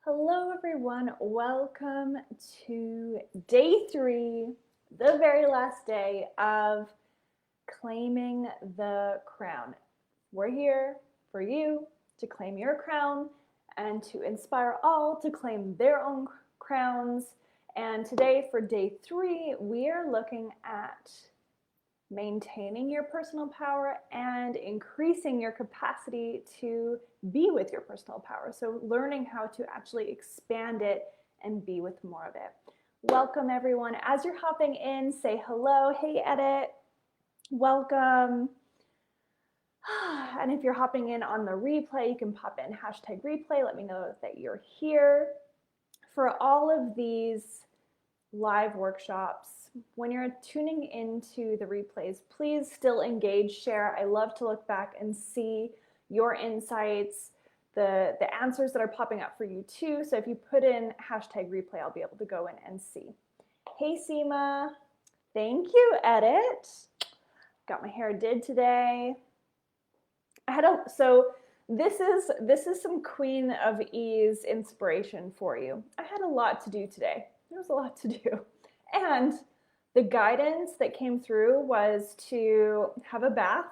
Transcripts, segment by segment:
Hello everyone, welcome to day 3, the very last day of claiming the crown. We're here for you to claim your crown and to inspire all to claim their own crowns. And today for day 3, we are looking at maintaining your personal power and increasing your capacity to be with your personal power. So learning how to actually expand it and be with more of it. Welcome everyone. As you're hopping in, say hello. Hey Edit, welcome. And if you're hopping in on the replay, you can pop in #replay. Let me know that you're here. For all of these live workshops, when you're tuning into the replays, please still engage, share. I love to look back and see your insights, the answers that are popping up for you too. So if you put in #replay, I'll be able to go in and see. Hey Seema, thank you, Edit. Got my hair did today. So this is some Queen of Ease inspiration for you. I had a lot to do today. There was a lot to do. And the guidance that came through was to have a bath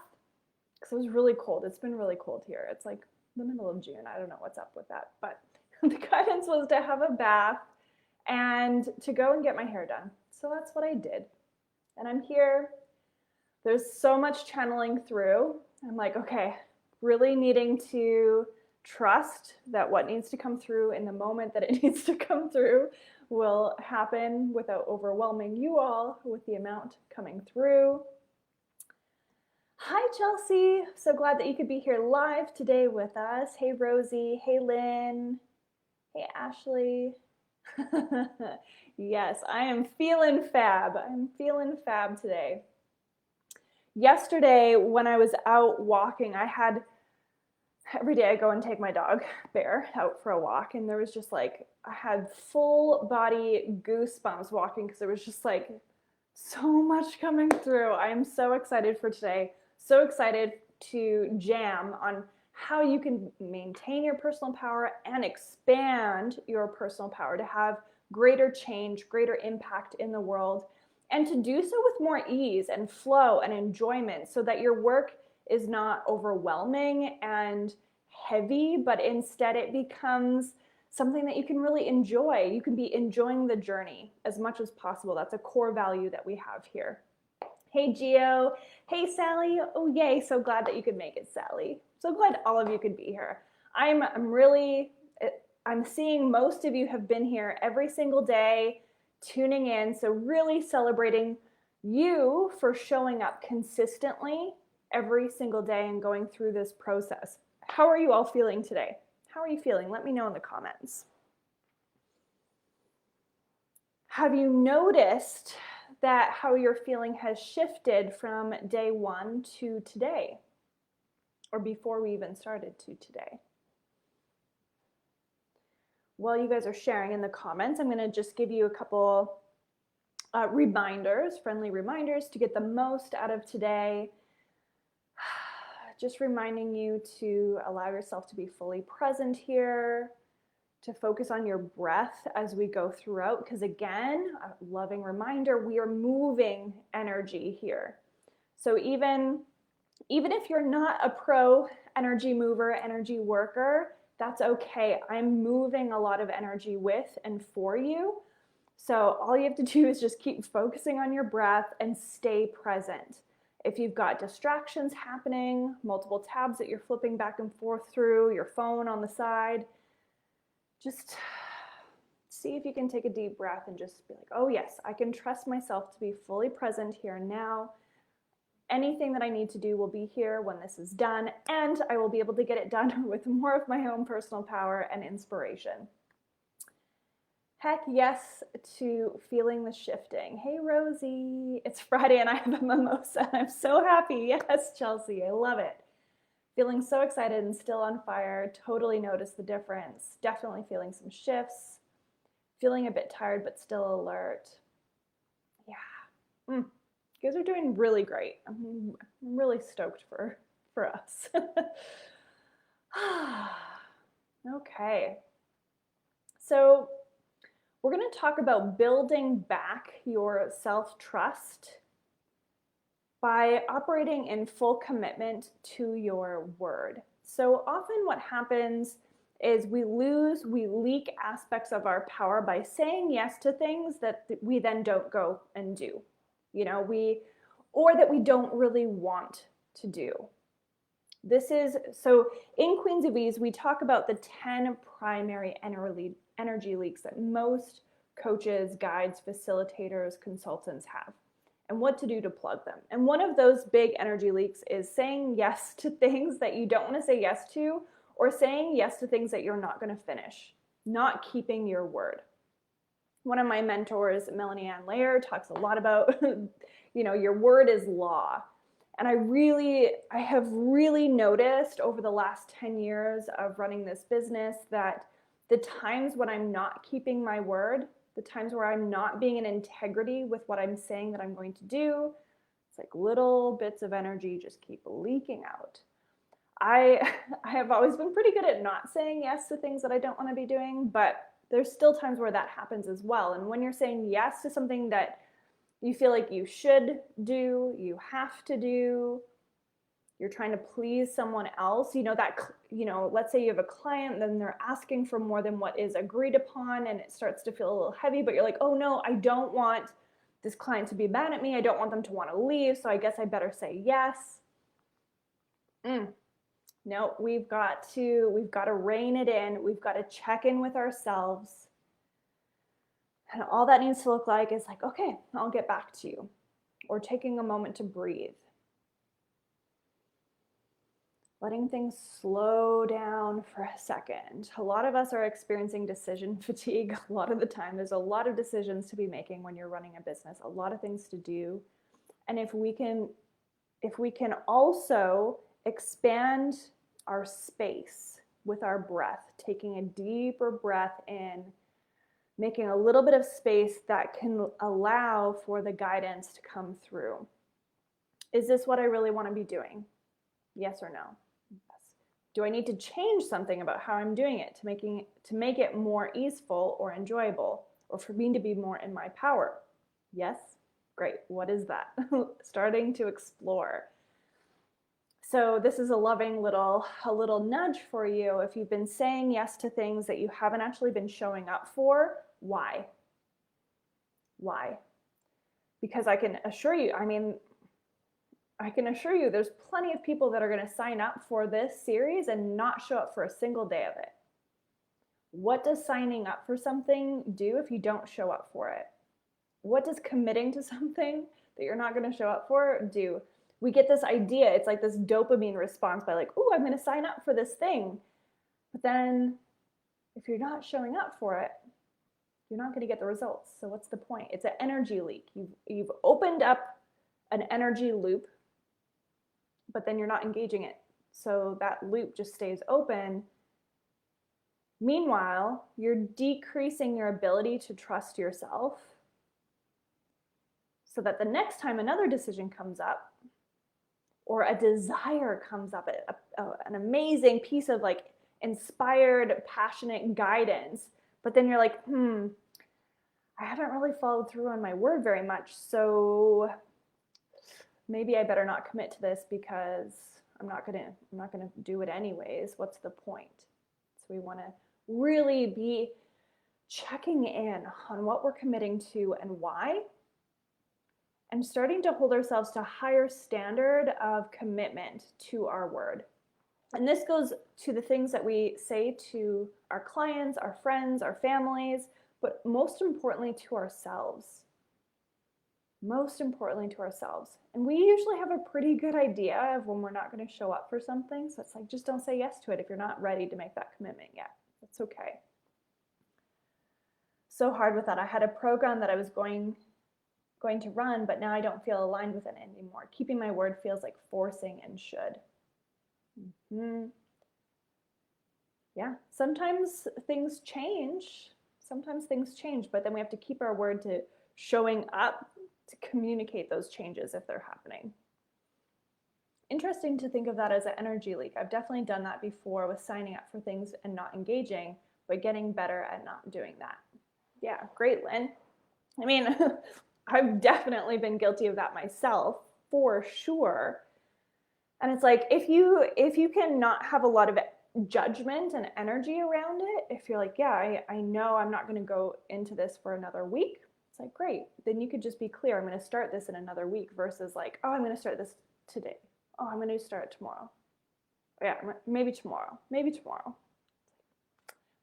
because it was really cold. It's been really cold here. It's like the middle of June. I don't know what's up with that, but the guidance was to have a bath and to go and get my hair done. So that's what I did. And I'm here. There's so much channeling through. I'm like, okay, really needing to trust that what needs to come through in the moment that it needs to come through will happen without overwhelming you all with the amount coming through. Hi Chelsea, so glad that you could be here live today with us. Hey Rosie, hey Lynn, hey Ashley. Yes, I am feeling fab. I'm feeling fab today. Yesterday when I was out walking, every day I go and take my dog, Bear, out for a walk, and there was just like, I had full body goosebumps walking because there was just like so much coming through. I am so excited for today. So excited to jam on how you can maintain your personal power and expand your personal power to have greater change, greater impact in the world, and to do so with more ease and flow and enjoyment so that your work is not overwhelming and heavy, but instead it becomes something that you can really enjoy. You can be enjoying the journey as much as possible. That's a core value that we have here. Hey Gio, hey Sally. Oh yay, so glad that you could make it, Sally. So glad all of you could be here. I'm seeing most of you have been here every single day, tuning in. So really celebrating you for showing up consistently every single day and going through this process. How are you all feeling today? How are you feeling? Let me know in the comments. Have you noticed that how you're feeling has shifted from day 1 to today, or before we even started to today? While you guys are sharing in the comments, I'm going to just give you a couple friendly reminders to get the most out of today. Just reminding you to allow yourself to be fully present here, to focus on your breath as we go throughout, because again, a loving reminder, we are moving energy here. So even if you're not a pro energy mover, energy worker, that's okay. I'm moving a lot of energy with and for you. So all you have to do is just keep focusing on your breath and stay present. If you've got distractions happening, multiple tabs that you're flipping back and forth through, your phone on the side, just see if you can take a deep breath and just be like, oh yes, I can trust myself to be fully present here and now. Anything that I need to do will be here when this is done, and I will be able to get it done with more of my own personal power and inspiration. Heck yes to feeling the shifting. Hey Rosie, it's Friday and I have a mimosa. I'm so happy. Yes, Chelsea, I love it. Feeling so excited and still on fire. Totally notice the difference. Definitely feeling some shifts. Feeling a bit tired but still alert. Yeah. You guys are doing really great. I'm really stoked for us. Okay. So we're going to talk about building back your self-trust by operating in full commitment to your word. So often what happens is we leak aspects of our power by saying yes to things that we then don't go and do. Or that we don't really want to do. So in Queens of Ease, we talk about the 10 primary energy leaks that most coaches, guides, facilitators, consultants have, and what to do to plug them. And one of those big energy leaks is saying yes to things that you don't want to say yes to, or saying yes to things that you're not going to finish, not keeping your word. One of my mentors, Melanie Ann Layer, talks a lot about, your word is law. And I have really noticed over the last 10 years of running this business that the times when I'm not keeping my word, the times where I'm not being in integrity with what I'm saying that I'm going to do, it's like little bits of energy just keep leaking out. I have always been pretty good at not saying yes to things that I don't want to be doing, but there's still times where that happens as well. And when you're saying yes to something that you feel like you should do, you have to do, you're trying to please someone else, let's say you have a client, then they're asking for more than what is agreed upon, and it starts to feel a little heavy, but you're like, oh no, I don't want this client to be mad at me. I don't want them to want to leave, so I guess I better say yes. No, we've got to rein it in. We've got to check in with ourselves. And all that needs to look like is like, okay, I'll get back to you. Or taking a moment to breathe. Letting things slow down for a second. A lot of us are experiencing decision fatigue. A lot of the time, there's a lot of decisions to be making when you're running a business, a lot of things to do. And if we can also expand our space with our breath, taking a deeper breath in, making a little bit of space that can allow for the guidance to come through. Is this what I really want to be doing? Yes or no? Yes. Do I need to change something about how I'm doing it to make it more easeful or enjoyable, or for me to be more in my power? Yes? Great. What is that? Starting to explore. So this is a loving little nudge for you. If you've been saying yes to things that you haven't actually been showing up for, why? Why? Because I can assure you, there's plenty of people that are going to sign up for this series and not show up for a single day of it. What does signing up for something do if you don't show up for it? What does committing to something that you're not going to show up for do? We get this idea, it's like this dopamine response by like, oh, I'm going to sign up for this thing. But then if you're not showing up for it, you're not going to get the results. So what's the point? It's an energy leak. You've opened up an energy loop, but then you're not engaging it. So that loop just stays open. Meanwhile, you're decreasing your ability to trust yourself so that the next time another decision comes up or a desire comes up, an amazing piece of like inspired, passionate guidance, but then you're like, I haven't really followed through on my word very much, so maybe I better not commit to this because I'm not gonna do it anyways. What's the point? So we want to really be checking in on what we're committing to and why, and starting to hold ourselves to a higher standard of commitment to our word. And this goes to the things that we say to our clients, our friends, our families, but most importantly to ourselves. Most importantly to ourselves. And we usually have a pretty good idea of when we're not going to show up for something. So it's like, just don't say yes to it if you're not ready to make that commitment yet. That's okay. So hard with that. I had a program that I was going to run, but now I don't feel aligned with it anymore. Keeping my word feels like forcing and should. Yeah, sometimes things change. But then we have to keep our word to showing up to communicate those changes if they're happening. Interesting to think of that as an energy leak. I've definitely done that before with signing up for things and not engaging, but getting better at not doing that. Yeah, great, Lynn. I mean, I've definitely been guilty of that myself, for sure. And it's like, if you cannot have a lot of judgment and energy around it, if you're like, yeah, I know I'm not going to go into this for another week, it's like, great. Then you could just be clear, I'm going to start this in another week versus like, oh, I'm going to start this today. Oh, I'm going to start it tomorrow. Yeah, maybe tomorrow. Maybe tomorrow.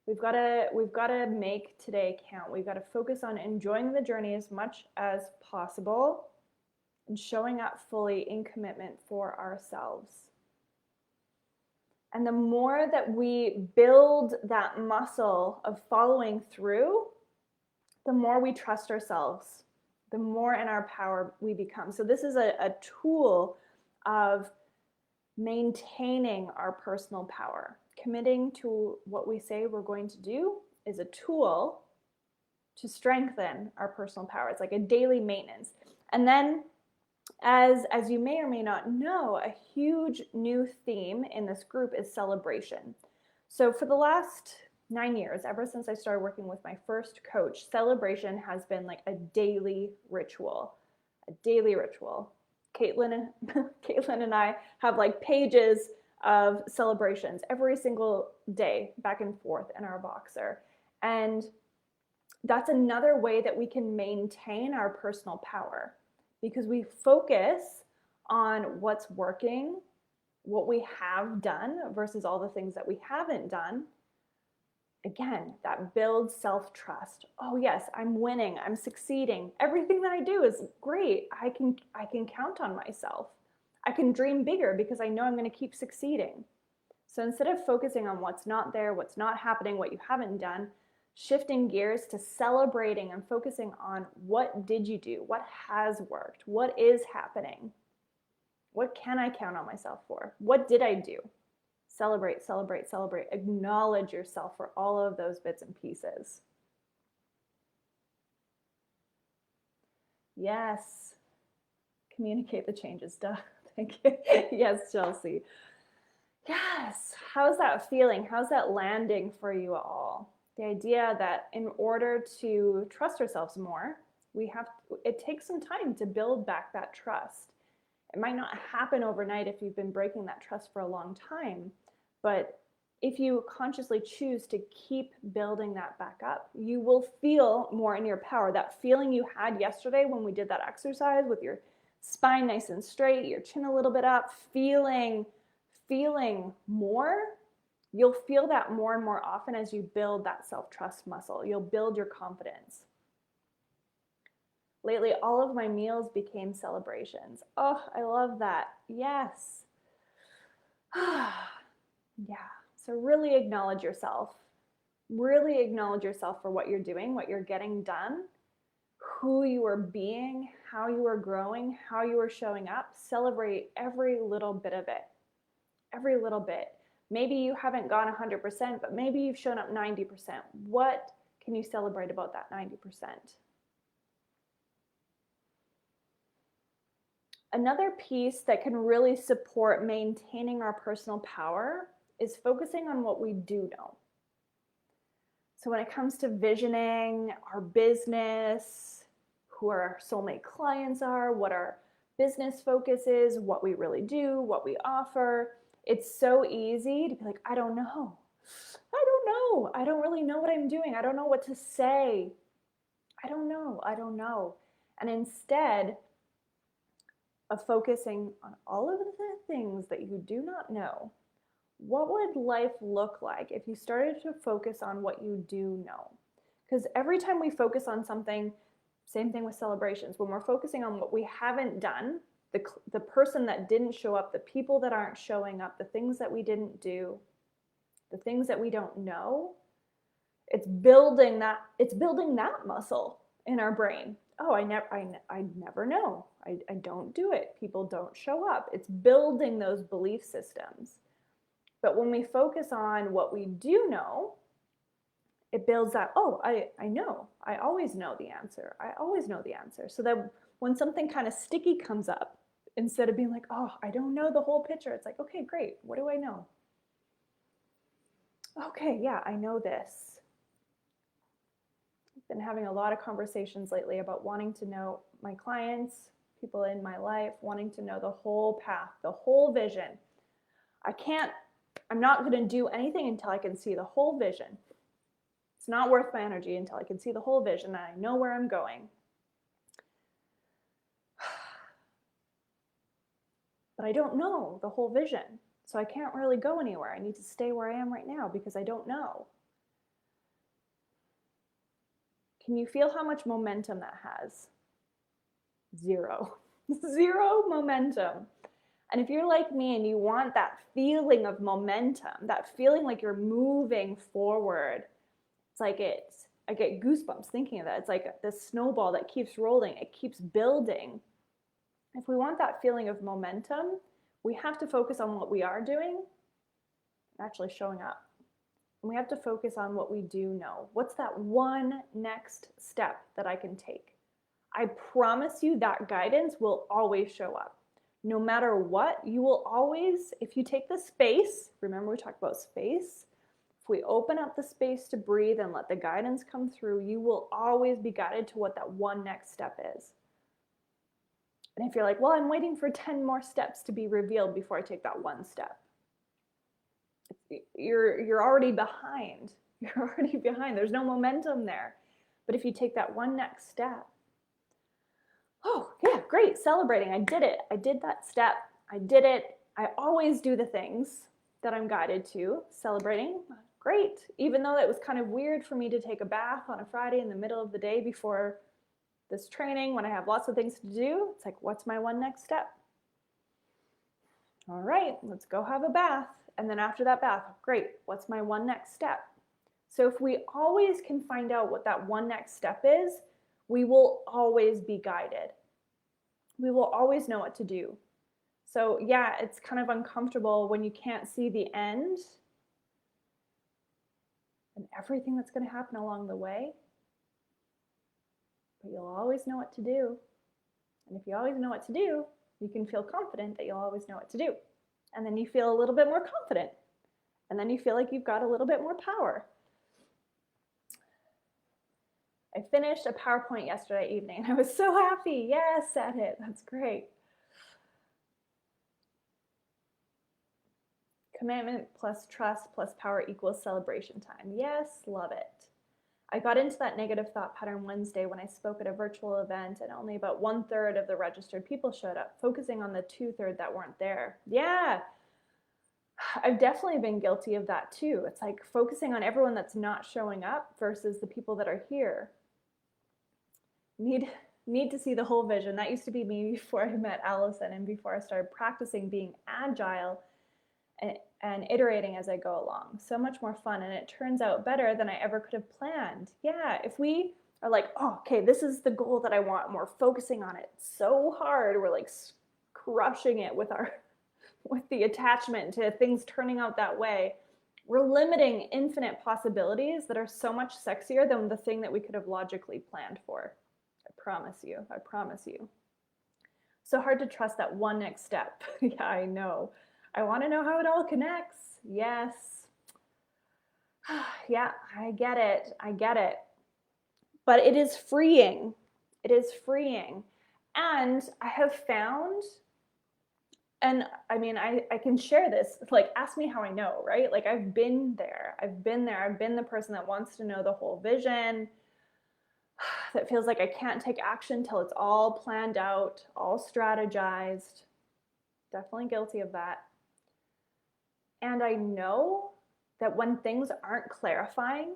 We've got to make today count. We've got to focus on enjoying the journey as much as possible and showing up fully in commitment for ourselves. And the more that we build that muscle of following through, the more we trust ourselves, the more in our power we become. So this is a tool of maintaining our personal power. Committing to what we say we're going to do is a tool to strengthen our personal power. It's like a daily maintenance. And then as you may or may not know, a huge new theme in this group is celebration. So for the last 9 years, ever since I started working with my first coach, celebration has been like a daily ritual. Caitlin and I have like pages of celebrations every single day back and forth in our Voxer. And that's another way that we can maintain our personal power, because we focus on what's working, what we have done versus all the things that we haven't done. Again, that builds self-trust. Oh yes, I'm winning, I'm succeeding. Everything that I do is great. I can count on myself. I can dream bigger because I know I'm going to keep succeeding. So instead of focusing on what's not there, what's not happening, what you haven't done, shifting gears to celebrating and focusing on what did you do, what has worked, what is happening, what can I count on myself for, what did I do? Celebrate, celebrate, celebrate. Acknowledge yourself for all of those bits and pieces. Yes. Communicate the changes. Duh. Thank you. Yes, Chelsea. Yes. How's that feeling? How's that landing for you all? The idea that in order to trust ourselves more, it takes some time to build back that trust. It might not happen overnight if you've been breaking that trust for a long time, but if you consciously choose to keep building that back up, you will feel more in your power. That feeling you had yesterday when we did that exercise with your spine nice and straight, your chin a little bit up, feeling more, you'll feel that more and more often as you build that self-trust muscle. You'll build your confidence. Lately, all of my meals became celebrations. Oh, I love that. Yes. Yeah. So really acknowledge yourself. Really acknowledge yourself for what you're doing, what you're getting done, who you are being, how you are growing, how you are showing up. Celebrate every little bit of it. Every little bit. Maybe you haven't gone 100%, but maybe you've shown up 90%. What can you celebrate about that 90%? Another piece that can really support maintaining our personal power is focusing on what we do know. So when it comes to visioning our business, who our soulmate clients are, what our business focus is, what we really do, what we offer, it's so easy to be like, I don't know. I don't really know what I'm doing. I don't know what to say. I don't know. And instead of focusing on all of the things that you do not know, what would life look like if you started to focus on what you do know? Because every time we focus on something, same thing with celebrations, when we're focusing on what we haven't done, the person that didn't show up, the people that aren't showing up, the things that we didn't do, the things that we don't know, it's building that muscle in our brain. Oh, I never know. I don't do it. People don't show up. It's building those belief systems. But when we focus on what we do know, it builds that, oh, I know. I always know the answer. I always know the answer. So that when something kind of sticky comes up, instead of being like, oh, I don't know the whole picture, it's like, okay, great. What do I know? Okay, yeah, I know this. Been having a lot of conversations lately about wanting to know my clients, people in my life, wanting to know the whole path, the whole vision. I'm not going to do anything until I can see the whole vision. It's not worth my energy until I can see the whole vision and I know where I'm going. But I don't know the whole vision, so I can't really go anywhere. I need to stay where I am right now because I don't know. Can you feel how much momentum that has? Zero. Zero momentum. And if you're like me and you want that feeling of momentum, that feeling like you're moving forward, it's like I get goosebumps thinking of that. It's like this snowball that keeps rolling, it keeps building. If we want that feeling of momentum, we have to focus on what we are doing, actually showing up. And we have to focus on what we do know. What's that one next step that I can take? I promise you that guidance will always show up. No matter what, you will always, if you take the space, remember we talked about space, if we open up the space to breathe and let the guidance come through, you will always be guided to what that one next step is. And if you're like, well, I'm waiting for 10 more steps to be revealed before I take that one step, you're already behind. You're already behind. There's no momentum there. But if you take that one next step, oh, yeah, great, celebrating. I did it. I did that step. I did it. I always do the things that I'm guided to, celebrating. Great. Even though it was kind of weird for me to take a bath on a Friday in the middle of the day before this training when I have lots of things to do, it's like, what's my one next step? All right, let's go have a bath. And then after that bath, great, what's my one next step? So if we always can find out what that one next step is, we will always be guided. We will always know what to do. So yeah, it's kind of uncomfortable when you can't see the end and everything that's going to happen along the way. But you'll always know what to do. And if you always know what to do, you can feel confident that you'll always know what to do. And then you feel a little bit more confident. And then you feel like you've got a little bit more power. I finished a PowerPoint yesterday evening and I was so happy. Yes, at it. That's great. Commitment plus trust plus power equals celebration time. Yes, love it. I got into that negative thought pattern Wednesday when I spoke at a virtual event and only about 1/3 of the registered people showed up, focusing on the 2/3 that weren't there. Yeah, I've definitely been guilty of that too. It's like focusing on everyone that's not showing up versus the people that are here. Need to see the whole vision. That used to be me before I met Allison and before I started practicing being agile and iterating as I go along. So much more fun, and it turns out better than I ever could have planned. Yeah, if we are like, oh, okay, this is the goal that I want, and we're focusing on it so hard, we're like crushing it with the attachment to things turning out that way, we're limiting infinite possibilities that are so much sexier than the thing that we could have logically planned for. I promise you, I promise you. So hard to trust that one next step. Yeah, I know. I want to know how it all connects. Yes. Yeah, I get it. I get it. But it is freeing. It is freeing. And I have found, and I mean, I can share this, like, ask me how I know, right? Like, I've been there. I've been the person that wants to know the whole vision, that feels like I can't take action till it's all planned out, all strategized. Definitely guilty of that. And I know that when things aren't clarifying,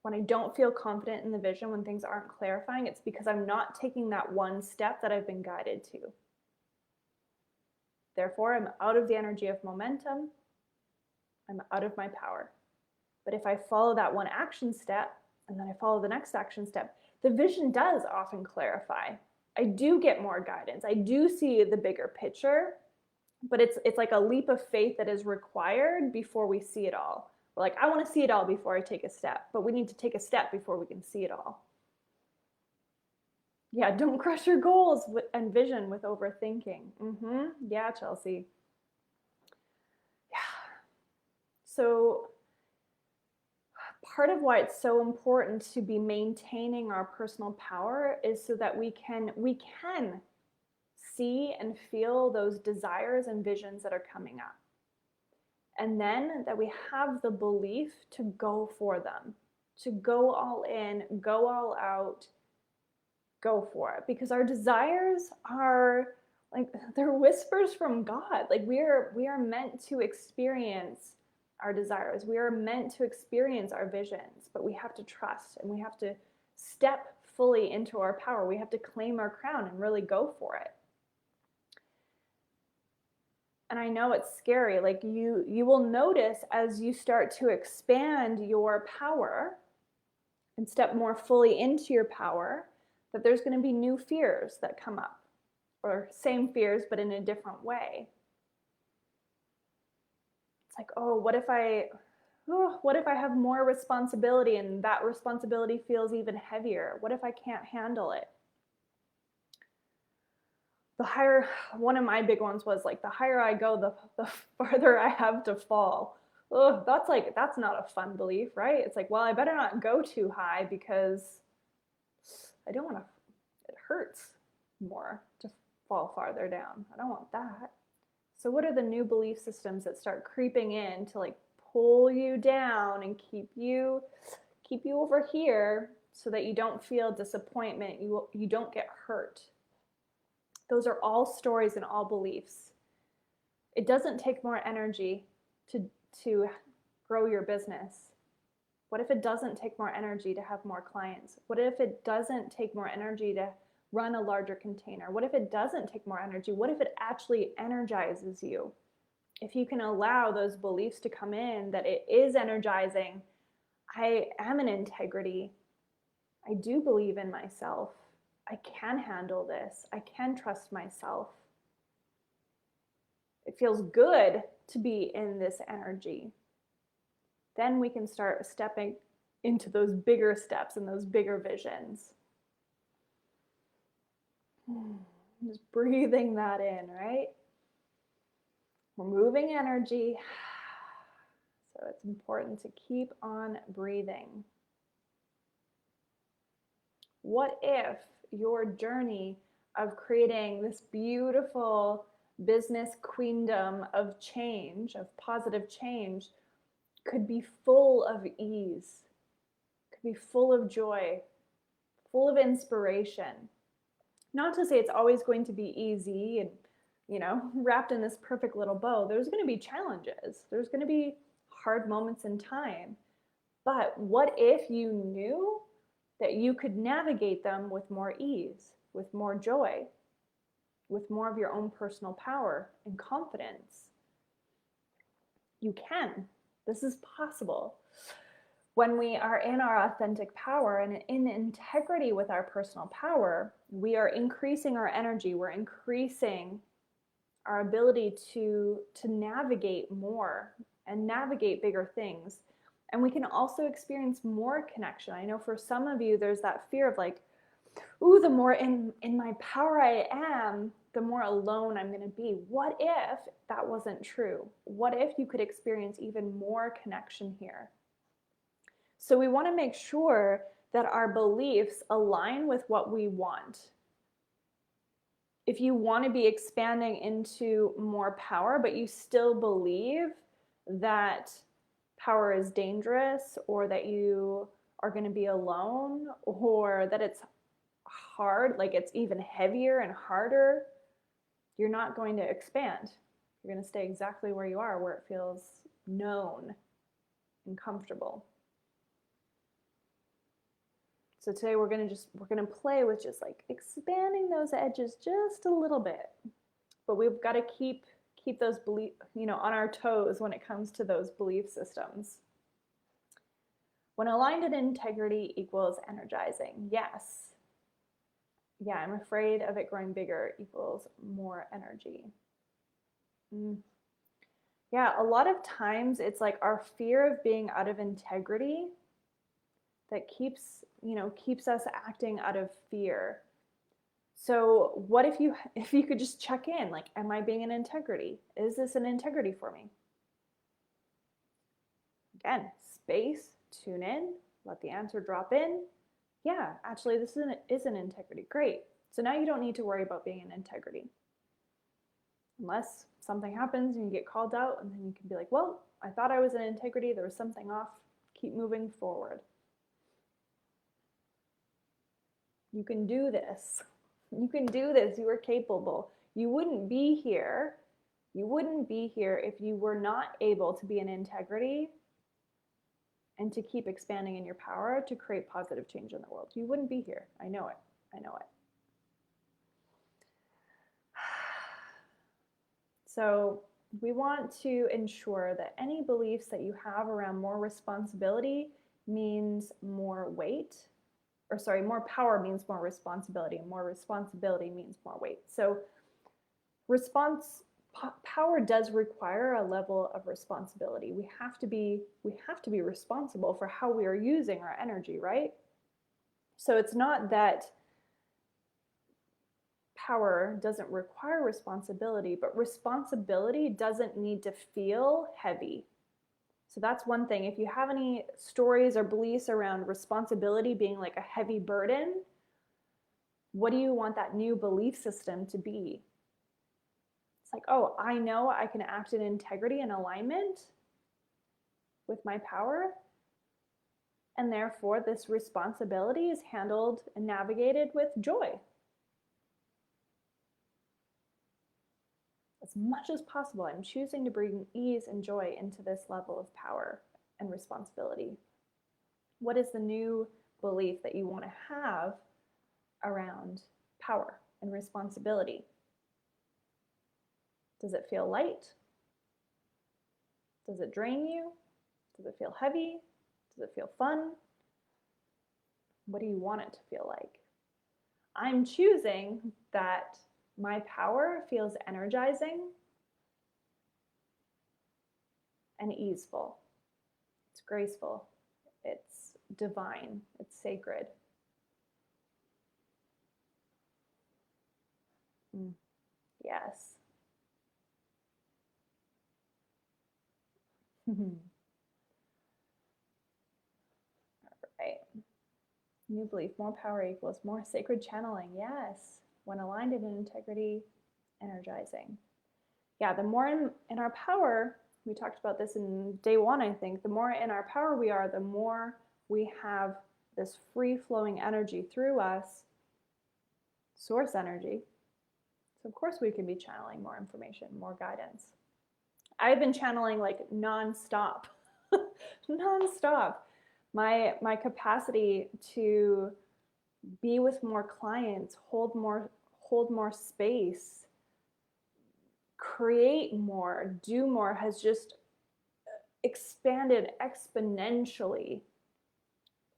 when I don't feel confident in the vision, when things aren't clarifying, it's because I'm not taking that one step that I've been guided to. Therefore, I'm out of the energy of momentum. I'm out of my power. But if I follow that one action step, and then I follow the next action step, the vision does often clarify. I do get more guidance. I do see the bigger picture. But it's like a leap of faith that is required before we see it all. We're like, I want to see it all before I take a step, but we need to take a step before we can see it all. Yeah, don't crush your goals and vision with overthinking. Yeah, Chelsea. Yeah. So part of why it's so important to be maintaining our personal power is so that we can see and feel those desires and visions that are coming up. And then that we have the belief to go for them, to go all in, go all out, go for it. Because our desires are like, they're whispers from God. Like we are meant to experience our desires. We are meant to experience our visions, but we have to trust and we have to step fully into our power. We have to claim our crown and really go for it. And I know it's scary. Like you will notice as you start to expand your power and step more fully into your power, that there's going to be new fears that come up, or same fears, but in a different way. It's like, oh, what if I have more responsibility and that responsibility feels even heavier? What if I can't handle it? One of my big ones was like, the higher I go, the farther I have to fall. Ugh, that's not a fun belief, right? It's like, well, I better not go too high because I don't want to, it hurts more to fall farther down. I don't want that. So what are the new belief systems that start creeping in to like pull you down and keep you over here so that you don't feel disappointment, you don't get hurt? Those are all stories and all beliefs. It doesn't take more energy to grow your business. What if it doesn't take more energy to have more clients? What if it doesn't take more energy to run a larger container? What if it doesn't take more energy? What if it actually energizes you? If you can allow those beliefs to come in, that it is energizing, I am in integrity, I do believe in myself, I can handle this, I can trust myself. It feels good to be in this energy. Then we can start stepping into those bigger steps and those bigger visions. Just breathing that in, right? We're moving energy. So it's important to keep on breathing. What if your journey of creating this beautiful business queendom of change, of positive change, could be full of ease, could be full of joy, full of inspiration? Not to say it's always going to be easy and, wrapped in this perfect little bow. There's going to be challenges. There's going to be hard moments in time. But what if you knew that you could navigate them with more ease, with more joy, with more of your own personal power and confidence? You can. This is possible. When we are in our authentic power and in integrity with our personal power, we are increasing our energy. We're increasing our ability to navigate more and navigate bigger things. And we can also experience more connection. I know for some of you, there's that fear of like, ooh, the more in my power I am, the more alone I'm going to be. What if that wasn't true? What if you could experience even more connection here? So we want to make sure that our beliefs align with what we want. If you want to be expanding into more power, but you still believe that power is dangerous, or that you are going to be alone, or that it's hard, like it's even heavier and harder, you're not going to expand. You're going to stay exactly where you are, where it feels known and comfortable. So today we're going to play with just like expanding those edges just a little bit. But we've got to keep those beliefs, on our toes when it comes to those belief systems. When aligned in integrity equals energizing. Yes. Yeah, I'm afraid of it growing bigger equals more energy. Yeah, a lot of times it's like our fear of being out of integrity that keeps us acting out of fear. So what if you could just check in, like, am I being in integrity? Is this an integrity for me? Again, space, tune in, let the answer drop in. Yeah, actually, this is an integrity. Great. So now you don't need to worry about being in integrity. Unless something happens and you get called out, and then you can be like, well, I thought I was in integrity. There was something off. Keep moving forward. You can do this. You can do this. You are capable. You wouldn't be here. You wouldn't be here if you were not able to be in integrity and to keep expanding in your power to create positive change in the world. You wouldn't be here. I know it. I know it. So we want to ensure that any beliefs that you have around more responsibility means more weight, or sorry, more power means more responsibility, and more responsibility means more weight. So power does require a level of responsibility. We have to be responsible for how we are using our energy, right? So it's not that power doesn't require responsibility, but responsibility doesn't need to feel heavy. So that's one thing. If you have any stories or beliefs around responsibility being like a heavy burden, what do you want that new belief system to be? It's like, oh, I know I can act in integrity and alignment with my power, and therefore this responsibility is handled and navigated with joy. As much as possible, I'm choosing to bring ease and joy into this level of power and responsibility. What is the new belief that you want to have around power and responsibility? Does it feel light? Does it drain you? Does it feel heavy? Does it feel fun? What do you want it to feel like? I'm choosing that my power feels energizing and easeful. It's graceful. It's divine. It's sacred. Yes. All right. New belief, more power equals more sacred channeling. Yes. When aligned in integrity, energizing. Yeah, the more in our power, we talked about this in day one, I think, the more in our power we are, the more we have this free-flowing energy through us, source energy. So of course we can be channeling more information, more guidance. I've been channeling like nonstop, nonstop. My capacity to be with more clients, hold more space, create more, do more has just expanded exponentially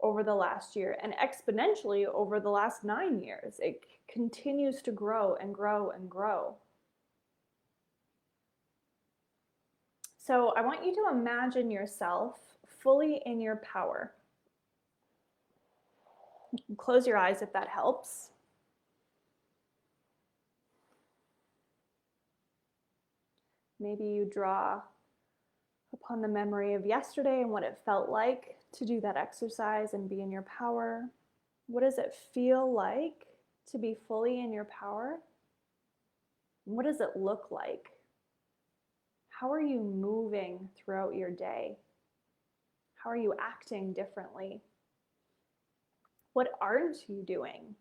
over the last year and exponentially over the last 9 years. It continues to grow and grow and grow. So I want you to imagine yourself fully in your power. Close your eyes if that helps. Maybe you draw upon the memory of yesterday and what it felt like to do that exercise and be in your power. What does it feel like to be fully in your power? What does it look like? How are you moving throughout your day? How are you acting differently? What aren't you doing?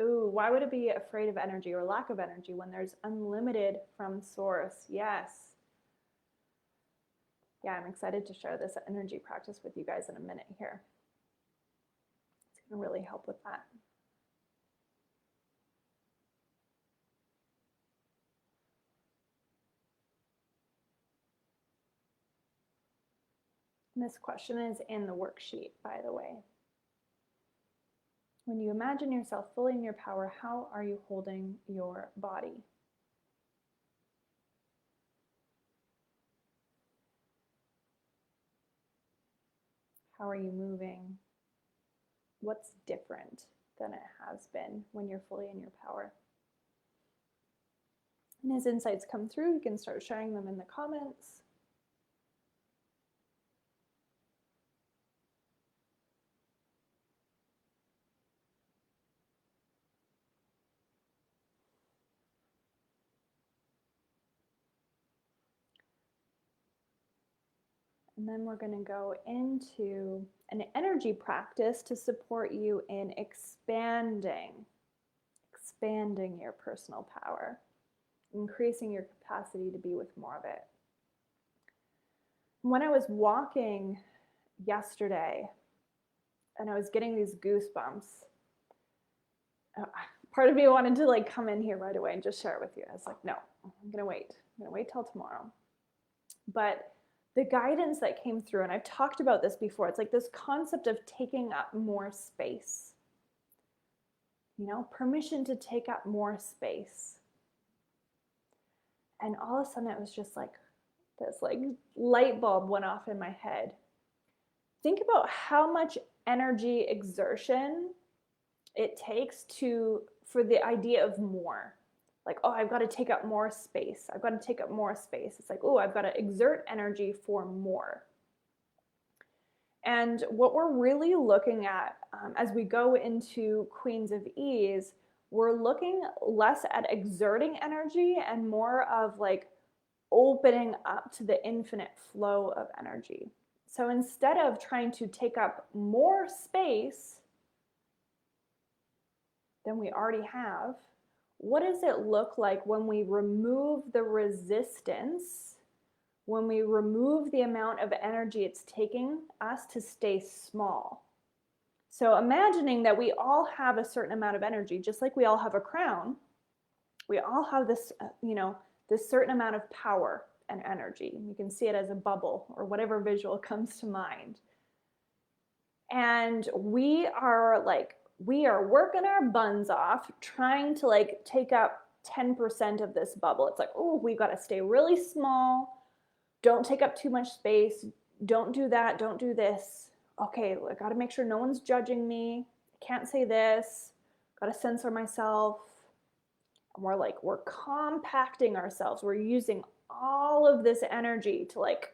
Ooh, why would it be afraid of energy or lack of energy when there's unlimited from source? Yes. Yeah, I'm excited to share this energy practice with you guys in a minute here. It's going to really help with that. And this question is in the worksheet, by the way. When you imagine yourself fully in your power, how are you holding your body? How are you moving? What's different than it has been when you're fully in your power? And as insights come through, you can start sharing them in the comments. And then we're going to go into an energy practice to support you in expanding your personal power, increasing your capacity to be with more of it. When I was walking yesterday and I was getting these goosebumps, part of me wanted to like come in here right away and just share it with you. I was like, no, I'm going to wait. I'm going to wait till tomorrow. But the guidance that came through, and I've talked about this before, it's like this concept of taking up more space. You know, permission to take up more space. And all of a sudden it was just like this like light bulb went off in my head. Think about how much energy exertion it takes for the idea of more. Like, oh, I've got to take up more space. I've got to take up more space. It's like, oh, I've got to exert energy for more. And what we're really looking at as we go into Queens of Ease, we're looking less at exerting energy and more of like opening up to the infinite flow of energy. So instead of trying to take up more space than we already have, what does it look like when we remove the resistance, when we remove the amount of energy it's taking us to stay small? So imagining that we all have a certain amount of energy, just like we all have a crown, we all have this, this certain amount of power and energy. You can see it as a bubble or whatever visual comes to mind. And we are working our buns off trying to like take up 10% of this bubble. It's like, oh, we got to stay really small. Don't take up too much space. Don't do that. Don't do this. Okay, I got to make sure no one's judging me. I can't say this. Got to censor myself. And we're compacting ourselves. We're using all of this energy to like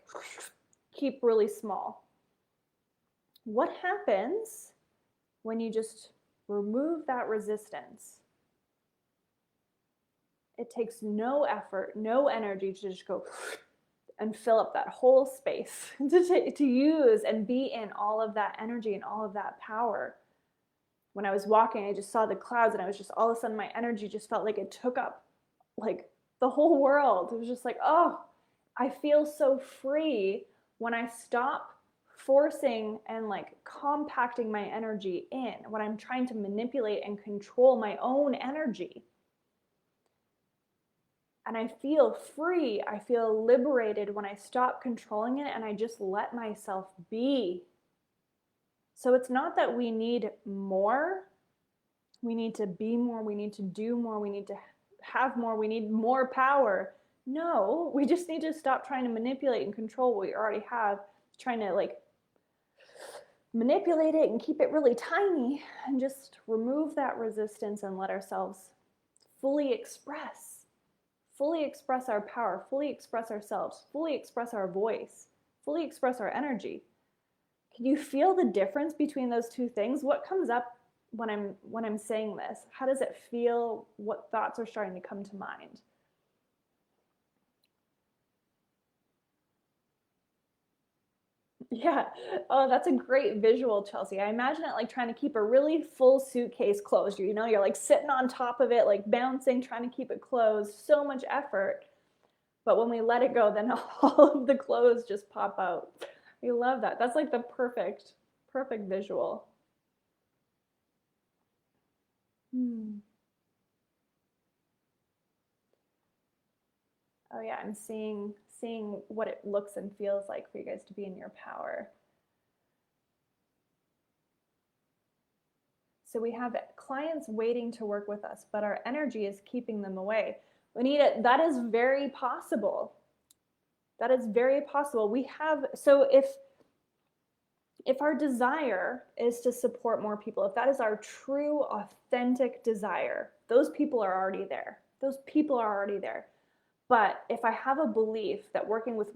keep really small. What happens when you just remove that resistance? It takes no effort, no energy to just go and fill up that whole space to use and be in all of that energy and all of that power. When I was walking, I just saw the clouds and I was just all of a sudden my energy just felt like it took up like the whole world. It was just like, oh, I feel so free when I stop forcing and like compacting my energy in, when I'm trying to manipulate and control my own energy. And I feel free, I feel liberated when I stop controlling it and I just let myself be. So it's not that we need more, we need to be more, we need to do more, we need to have more, we need more power. No, we just need to stop trying to manipulate and control what we already have, trying to like manipulate it and keep it really tiny and just remove that resistance and let ourselves fully express our power, fully express ourselves, fully express our voice, fully express our energy. Can you feel the difference between those two things? What comes up when I'm saying this? How does it feel? What thoughts are starting to come to mind? Yeah. Oh, that's a great visual, Chelsea. I imagine it like trying to keep a really full suitcase closed. You know, you're like sitting on top of it, like bouncing, trying to keep it closed. So much effort. But when we let it go, then all of the clothes just pop out. I love that. That's like the perfect visual. Oh yeah, I'm seeing what it looks and feels like for you guys to be in your power. So we have clients waiting to work with us, but our energy is keeping them away. Anita, that is very possible. That is very possible. We have, so if our desire is to support more people, if that is our true, authentic desire, those people are already there. Those people are already there. But if I have a belief that working with,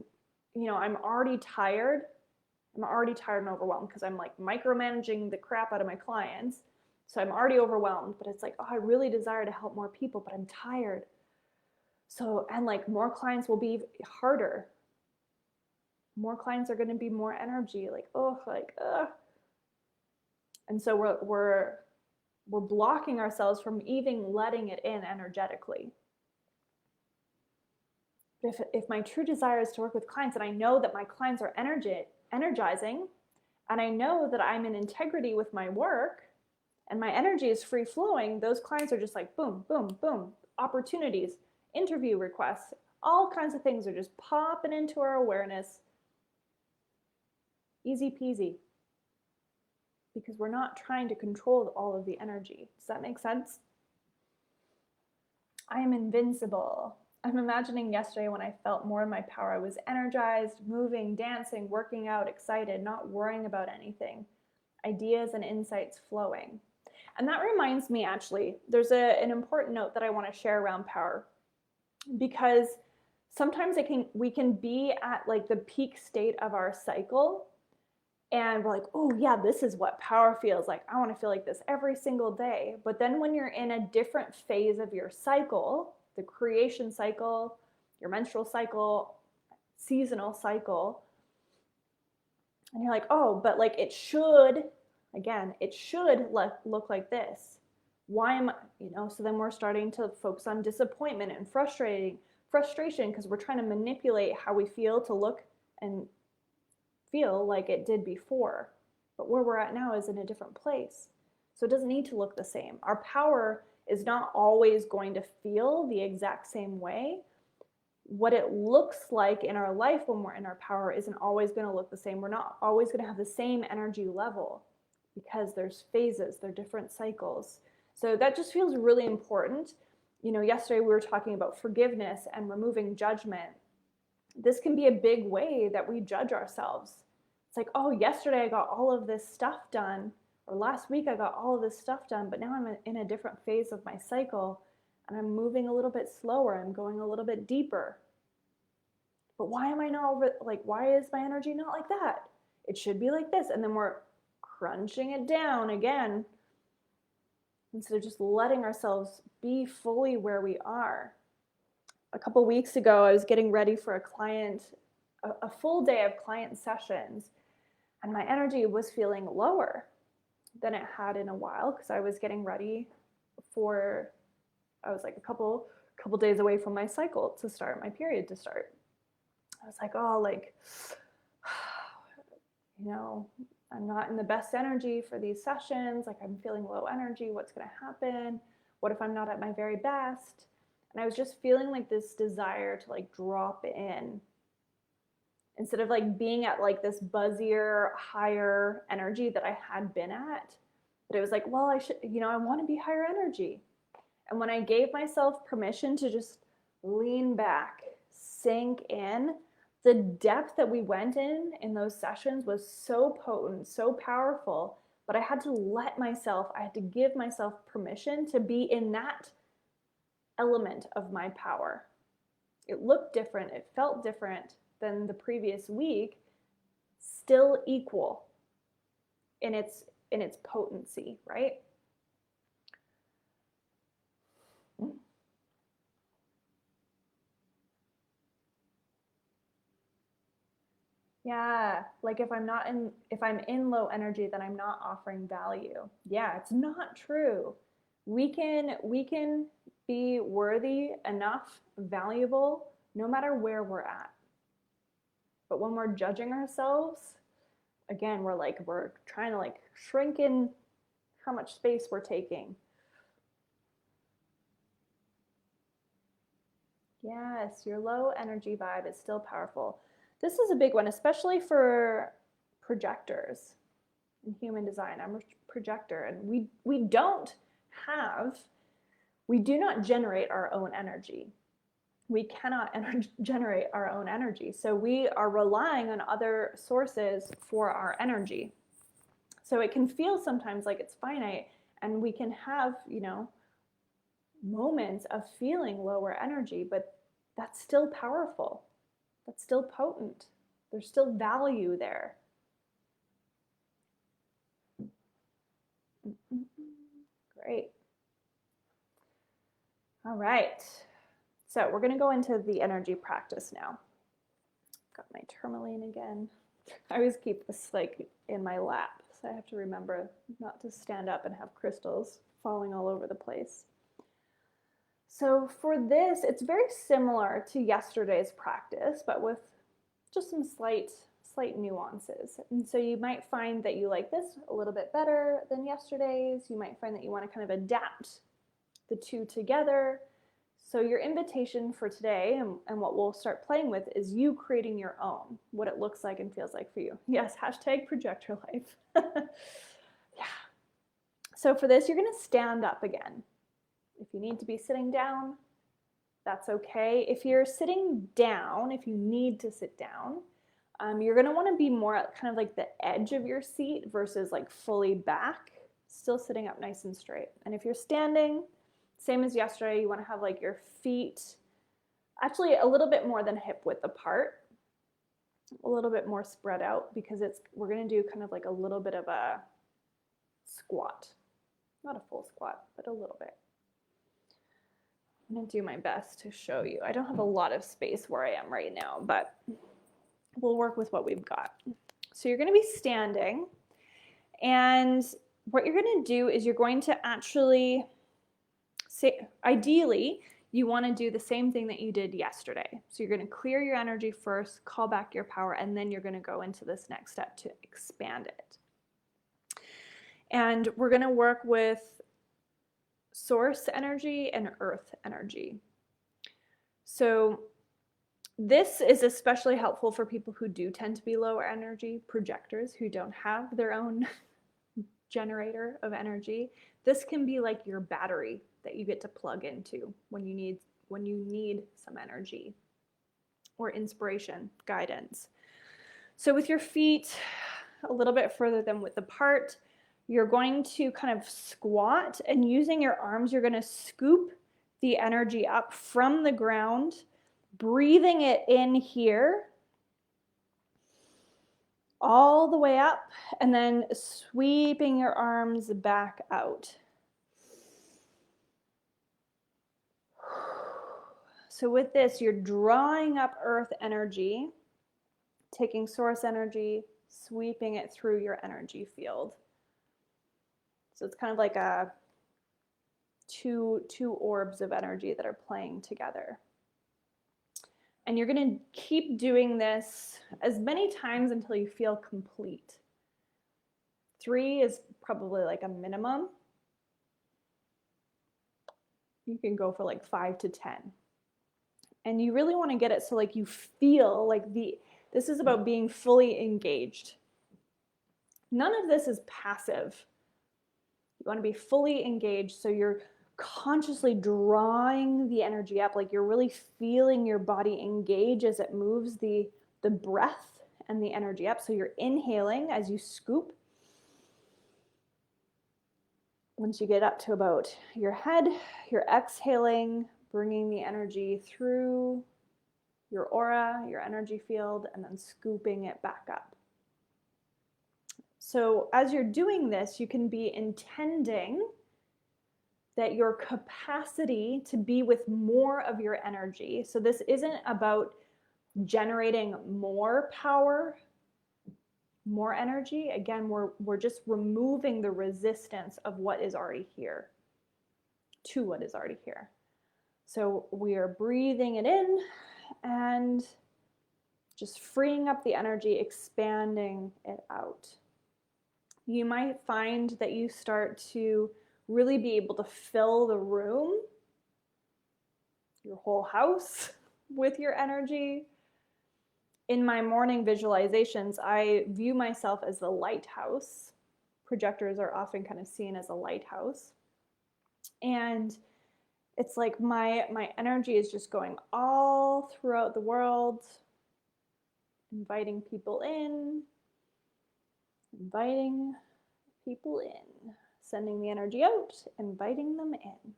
I'm already tired and overwhelmed because I'm like micromanaging the crap out of my clients. So I'm already overwhelmed, but it's like, oh, I really desire to help more people, but I'm tired. So, and like more clients will be harder. More clients are going to be more energy, like, oh, like, ugh. And so we're blocking ourselves from even letting it in energetically. If my true desire is to work with clients and I know that my clients are energizing, and I know that I'm in integrity with my work and my energy is free flowing, those clients are just like boom, boom, boom, opportunities, interview requests, all kinds of things are just popping into our awareness. Easy peasy. Because we're not trying to control all of the energy. Does that make sense? I am invincible. I'm imagining yesterday when I felt more in my power. I was energized, moving, dancing, working out, excited, not worrying about anything. Ideas and insights flowing. And that reminds me, actually, there's an important note that I want to share around power, because sometimes we can be at like the peak state of our cycle and we're like, oh yeah, this is what power feels like. I want to feel like this every single day. But then when you're in a different phase of your cycle, the creation cycle, your menstrual cycle, seasonal cycle, and you're like, oh, but like it should look like this. Why am I, so then we're starting to focus on disappointment and frustration because we're trying to manipulate how we feel to look and feel like it did before. But where we're at now is in a different place. So it doesn't need to look the same. Our power is not always going to feel the exact same way. What it looks like in our life when we're in our power isn't always going to look the same. We're not always going to have the same energy level because there's phases, there are different cycles. So that just feels really important. Yesterday we were talking about forgiveness and removing judgment. This can be a big way that we judge ourselves. It's like, oh, yesterday I got all of this stuff done, or last week I got all of this stuff done, but now I'm in a different phase of my cycle and I'm moving a little bit slower. I'm going a little bit deeper. But why am I not why is my energy not like that? It should be like this. And then we're crunching it down again instead of just letting ourselves be fully where we are. A couple weeks ago, I was getting ready for a full day of client sessions, and my energy was feeling lower than it had in a while because I was getting ready I was like a couple days away from my cycle to start, my period to start. I was like, oh, like, I'm not in the best energy for these sessions. Like, I'm feeling low energy. What's going to happen? What if I'm not at my very best? And I was just feeling like this desire to like drop in instead of like being at like this buzzier, higher energy that I had been at. But it was like, well, I should, I want to be higher energy. And when I gave myself permission to just lean back, sink in, the depth that we went in those sessions was so potent, so powerful. But I had to give myself permission to be in that element of my power. It looked different, it felt different than the previous week, still equal in its potency, right? Yeah, like if I'm in low energy, then I'm not offering value. Yeah, it's not true. We can be worthy enough, valuable, no matter where we're at. But when we're judging ourselves, again, we're trying to like shrink in how much space we're taking. Yes, your low energy vibe is still powerful. This is a big one, especially for projectors in human design. I'm a projector, and we do not generate our own energy. We cannot generate our own energy. So we are relying on other sources for our energy. So it can feel sometimes like it's finite, and we can have, moments of feeling lower energy, but that's still powerful. That's still potent. There's still value there. Great. All right. So we're going to go into the energy practice now. Got my tourmaline again. I always keep this like in my lap, so I have to remember not to stand up and have crystals falling all over the place. So for this, it's very similar to yesterday's practice, but with just some slight nuances. And so you might find that you like this a little bit better than yesterday's. You might find that you want to kind of adapt the two together. So your invitation for today and what we'll start playing with is you creating your own, what it looks like and feels like for you. Yes, hashtag project your life. Yeah. So for this, you're going to stand up again. If you need to be sitting down, that's okay. If you're sitting down, if you need to sit down, you're going to want to be more at kind of like the edge of your seat versus like fully back, still sitting up nice and straight. And if you're standing, same as yesterday, you want to have like your feet actually a little bit more than hip width apart, a little bit more spread out, because we're going to do kind of like a little bit of a squat. Not a full squat, but a little bit. I'm going to do my best to show you. I don't have a lot of space where I am right now, but we'll work with what we've got. So you're going to be standing, and what you're going to do is you're going to actually ideally, you want to do the same thing that you did yesterday. So you're going to clear your energy first, call back your power, and then you're going to go into this next step to expand it. And we're going to work with source energy and earth energy. So this is especially helpful for people who do tend to be lower energy, projectors who don't have their own generator of energy. This can be like your battery that you get to plug into when you need some energy or inspiration, guidance. So with your feet a little bit further than width apart, you're going to kind of squat, and using your arms, you're going to scoop the energy up from the ground, breathing it in here, all the way up, and then sweeping your arms back out. So with this, you're drawing up earth energy, taking source energy, sweeping it through your energy field. So it's kind of like two orbs of energy that are playing together. And you're going to keep doing this as many times until you feel complete. 3 is probably like a minimum. You can go for like 5 to 10. And you really want to get it so like you feel like this is about being fully engaged. None of this is passive. You want to be fully engaged, so you're consciously drawing the energy up, like you're really feeling your body engage as it moves the breath and the energy up. So you're inhaling as you scoop. Once you get up to about your head, you're exhaling, bringing the energy through your aura, your energy field, and then scooping it back up. So as you're doing this, you can be intending that your capacity to be with more of your energy. So this isn't about generating more power, more energy. Again, we're just removing the resistance of what is already here to what is already here. So we are breathing it in and just freeing up the energy, expanding it out. You might find that you start to really be able to fill the room, your whole house, with your energy. In my morning visualizations, I view myself as the lighthouse. Projectors are often kind of seen as a lighthouse. And it's like my energy is just going all throughout the world, inviting people in, sending the energy out, inviting them in.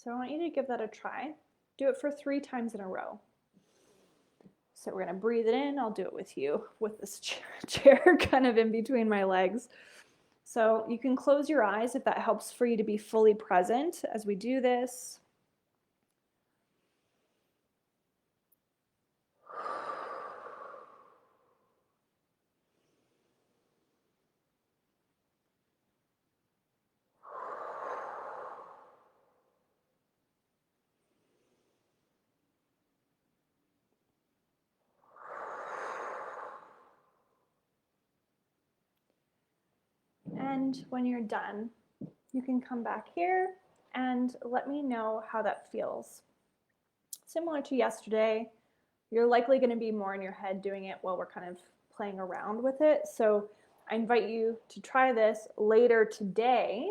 So I want you to give that a try. Do it for 3 times in a row. So we're going to breathe it in. I'll do it with you, with this chair kind of in between my legs. So you can close your eyes if that helps for you to be fully present as we do this. And when you're done, you can come back here and let me know how that feels. Similar to yesterday, you're likely going to be more in your head doing it while we're kind of playing around with it. So I invite you to try this later today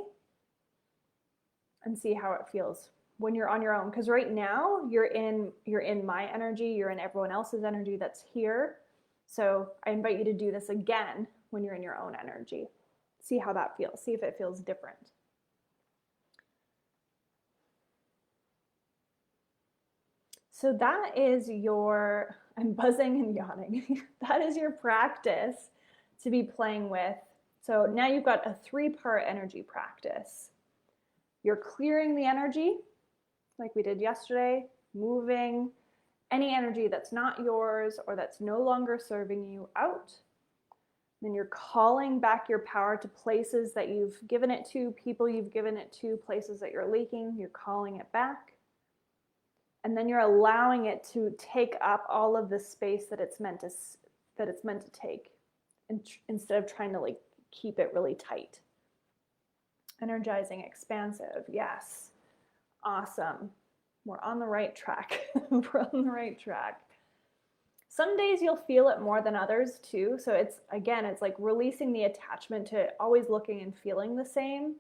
and see how it feels when you're on your own. Because right now you're in my energy, you're in everyone else's energy that's here. So I invite you to do this again when you're in your own energy. See how that feels. See if it feels different. So that is your, I'm buzzing and yawning. That is your practice to be playing with. So now you've got a 3-part energy practice. You're clearing the energy like we did yesterday, moving any energy that's not yours or that's no longer serving you out. Then you're calling back your power to places that you've given it to, people you've given it to, places that you're leaking, you're calling it back. And then you're allowing it to take up all of the space that it's meant to take, instead of trying to like keep it really tight. Energizing, expansive, yes. Awesome. We're on the right track. We're on the right track. Some days you'll feel it more than others too. So it's like releasing the attachment to always looking and feeling the same.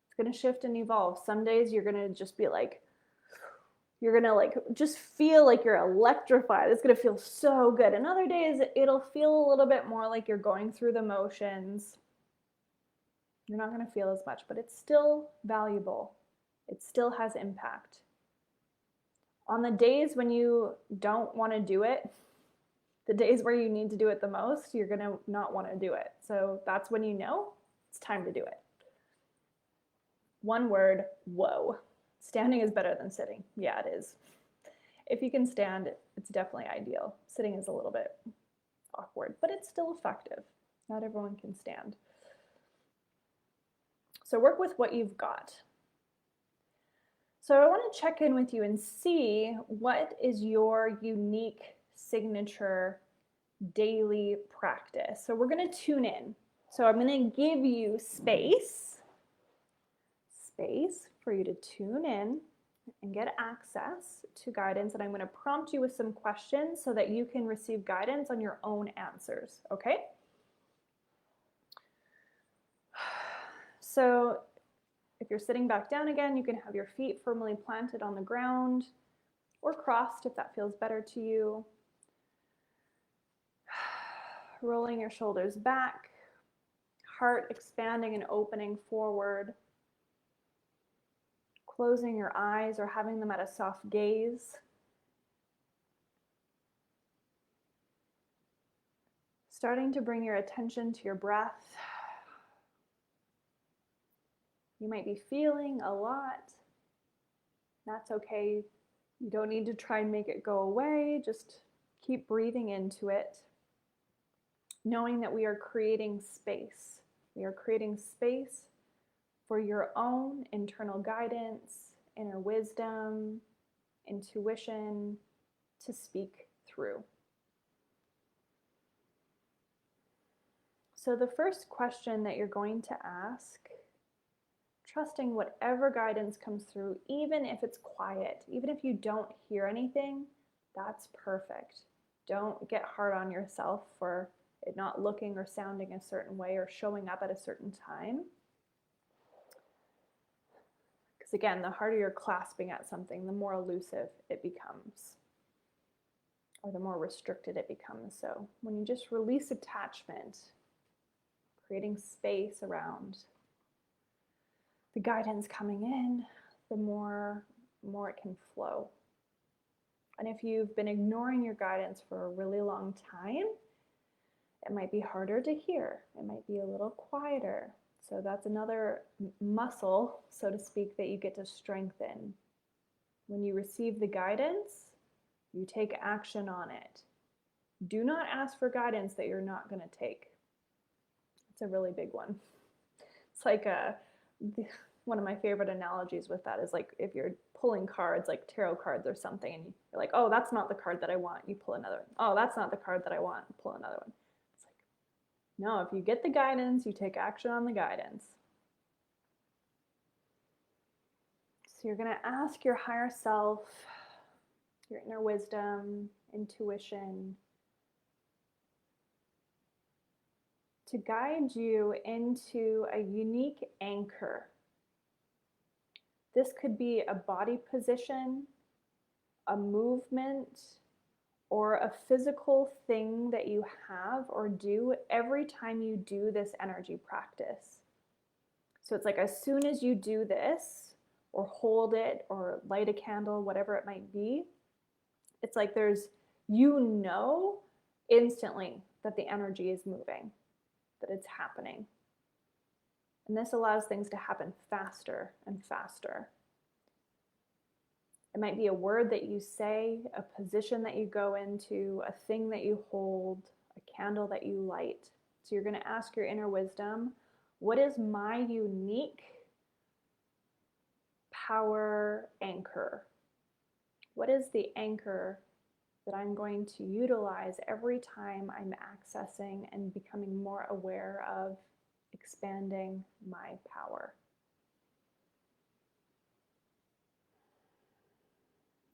It's going to shift and evolve. Some days you're going to just be like, you're going to like just feel like you're electrified. It's going to feel so good. And other days it'll feel a little bit more like you're going through the motions. You're not going to feel as much, but it's still valuable. It still has impact. On the days when you don't want to do it, the days where you need to do it the most, you're going to not want to do it. So that's when you know it's time to do it. One word, whoa. Standing is better than sitting. Yeah, it is. If you can stand, it's definitely ideal. Sitting is a little bit awkward, but it's still effective. Not everyone can stand. So work with what you've got. So I want to check in with you and see what is your unique signature daily practice. So we're going to tune in. So I'm going to give you space for you to tune in and get access to guidance. And I'm going to prompt you with some questions so that you can receive guidance on your own answers. Okay? So if you're sitting back down again, you can have your feet firmly planted on the ground or crossed if that feels better to you. Rolling your shoulders back, heart expanding and opening forward. Closing your eyes or having them at a soft gaze. Starting to bring your attention to your breath. You might be feeling a lot. That's okay. You don't need to try and make it go away. Just keep breathing into it. Knowing that we are creating space. We are creating space for your own internal guidance, inner wisdom, intuition to speak through. So the first question that you're going to ask, trusting whatever guidance comes through, even if it's quiet, even if you don't hear anything, that's perfect. Don't get hard on yourself for it not looking or sounding a certain way or showing up at a certain time. Because again, the harder you're clasping at something, the more elusive it becomes, or the more restricted it becomes. So when you just release attachment, creating space around the guidance coming in, the more more it can flow. And if you've been ignoring your guidance for a really long time, it might be harder to hear. It might be a little quieter. So that's another muscle, so to speak, that you get to strengthen. When you receive the guidance, you take action on it. Do not ask for guidance that you're not going to take. It's a really big one. It's like one of my favorite analogies with that is like if you're pulling cards, like tarot cards or something, and you're like, oh, that's not the card that I want. You pull another one. Oh, that's not the card that I want. Pull another one. It's like, no, if you get the guidance, you take action on the guidance. So you're going to ask your higher self, your inner wisdom, intuition, to guide you into a unique anchor. This could be a body position, a movement, or a physical thing that you have or do every time you do this energy practice. So it's like as soon as you do this, or hold it, or light a candle, whatever it might be, it's like you know instantly that the energy is moving, that it's happening. And this allows things to happen faster and faster. It might be a word that you say, a position that you go into, a thing that you hold, a candle that you light. So you're going to ask your inner wisdom, what is my unique power anchor? What is the anchor that I'm going to utilize every time I'm accessing and becoming more aware of expanding my power?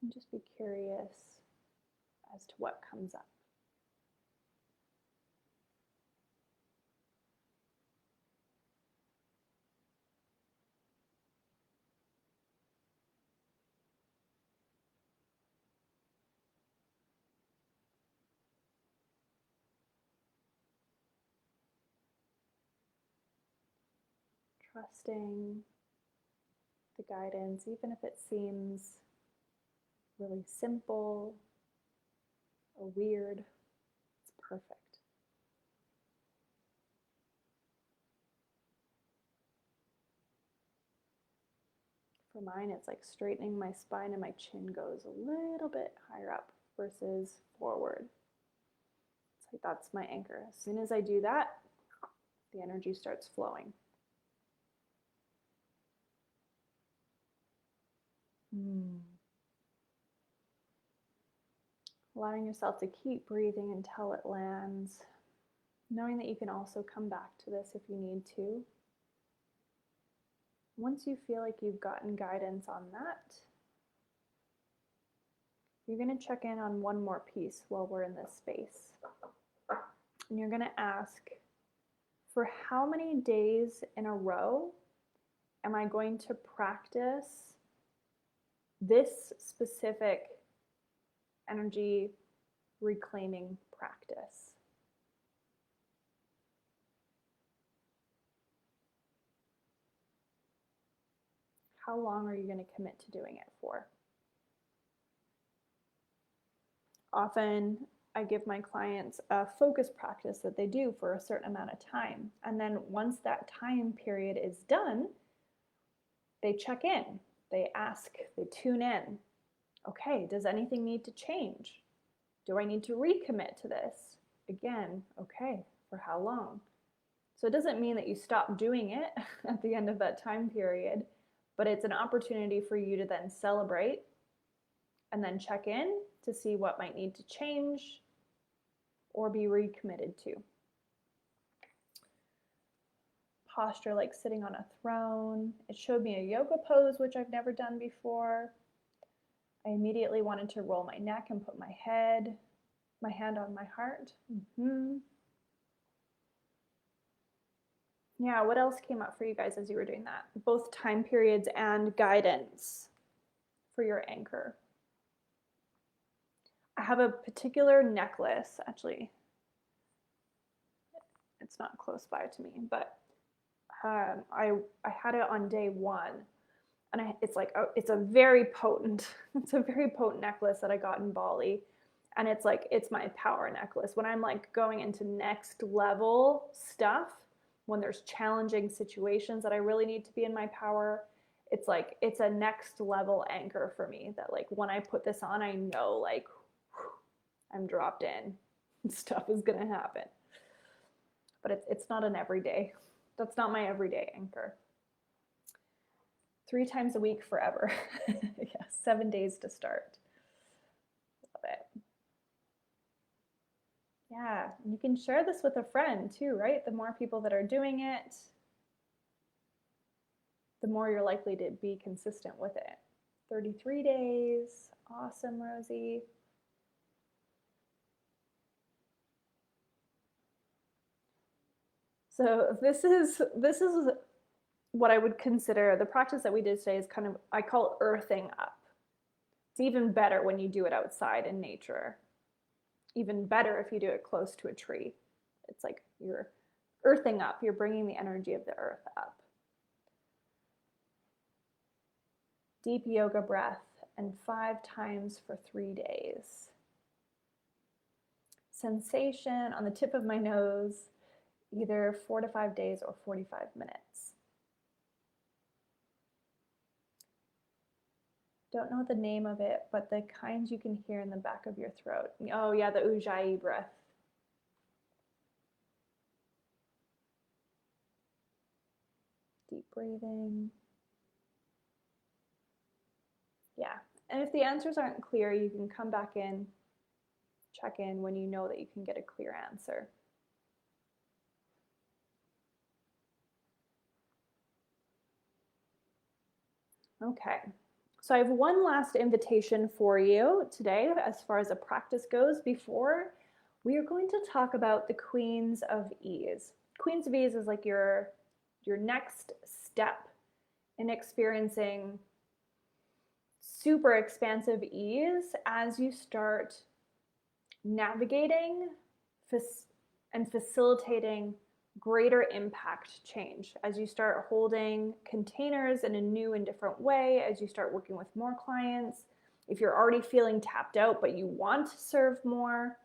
And just be curious as to what comes up. Trusting the guidance, even if it seems really simple or weird, it's perfect. For mine, it's like straightening my spine and my chin goes a little bit higher up versus forward. It's like that's my anchor. As soon as I do that, the energy starts flowing. Allowing yourself to keep breathing until it lands, knowing that you can also come back to this if you need to. Once you feel like you've gotten guidance on that, you're going to check in on one more piece while we're in this space. And you're going to ask, for how many days in a row am I going to practice this specific energy reclaiming practice? How long are you going to commit to doing it for? Often I give my clients a focus practice that they do for a certain amount of time. And then once that time period is done, they check in, they ask, they tune in. Okay, does anything need to change? Do I need to recommit to this? Again, okay, for how long? So it doesn't mean that you stop doing it at the end of that time period, but it's an opportunity for you to then celebrate and then check in to see what might need to change or be recommitted to. Posture like sitting on a throne. It showed me a yoga pose, which I've never done before. I immediately wanted to roll my neck and put my hand on my heart. Yeah, what else came up for you guys as you were doing that? Both time periods and guidance for your anchor. I have a particular necklace, actually. It's not close by to me, but I had it on day one. And it's like, oh, it's a very potent necklace that I got in Bali. And it's like, it's my power necklace. When I'm like going into next level stuff, when there's challenging situations that I really need to be in my power, it's like, it's a next level anchor for me that like, when I put this on, I know like, I'm dropped in. Stuff is going to happen. But it's not an everyday. That's not my everyday anchor. 3 times a week forever. Yeah, 7 days to start. Love it. Yeah, you can share this with a friend too, right? The more people that are doing it, the more you're likely to be consistent with it. 33 days. Awesome, Rosie. So this is what I would consider the practice that we did today is kind of, I call earthing up. It's even better when you do it outside in nature. Even better if you do it close to a tree. It's like you're earthing up, you're bringing the energy of the earth up. Deep yoga breath, and 5 times for 3 days. Sensation on the tip of my nose, either 4 to 5 days or 45 minutes. Don't know the name of it, but the kinds you can hear in the back of your throat. Oh yeah, the Ujjayi breath. Deep breathing. Yeah, and if the answers aren't clear, you can come back in, check in when you know that you can get a clear answer. Okay, so I have one last invitation for you today as far as a practice goes before we are going to talk about the Queens of Ease. Queens of Ease is like your next step in experiencing super expansive ease as you start navigating and facilitating greater impact change, as you start holding containers in a new and different way, as you start working with more clients, if you're already feeling tapped out but you want to serve more.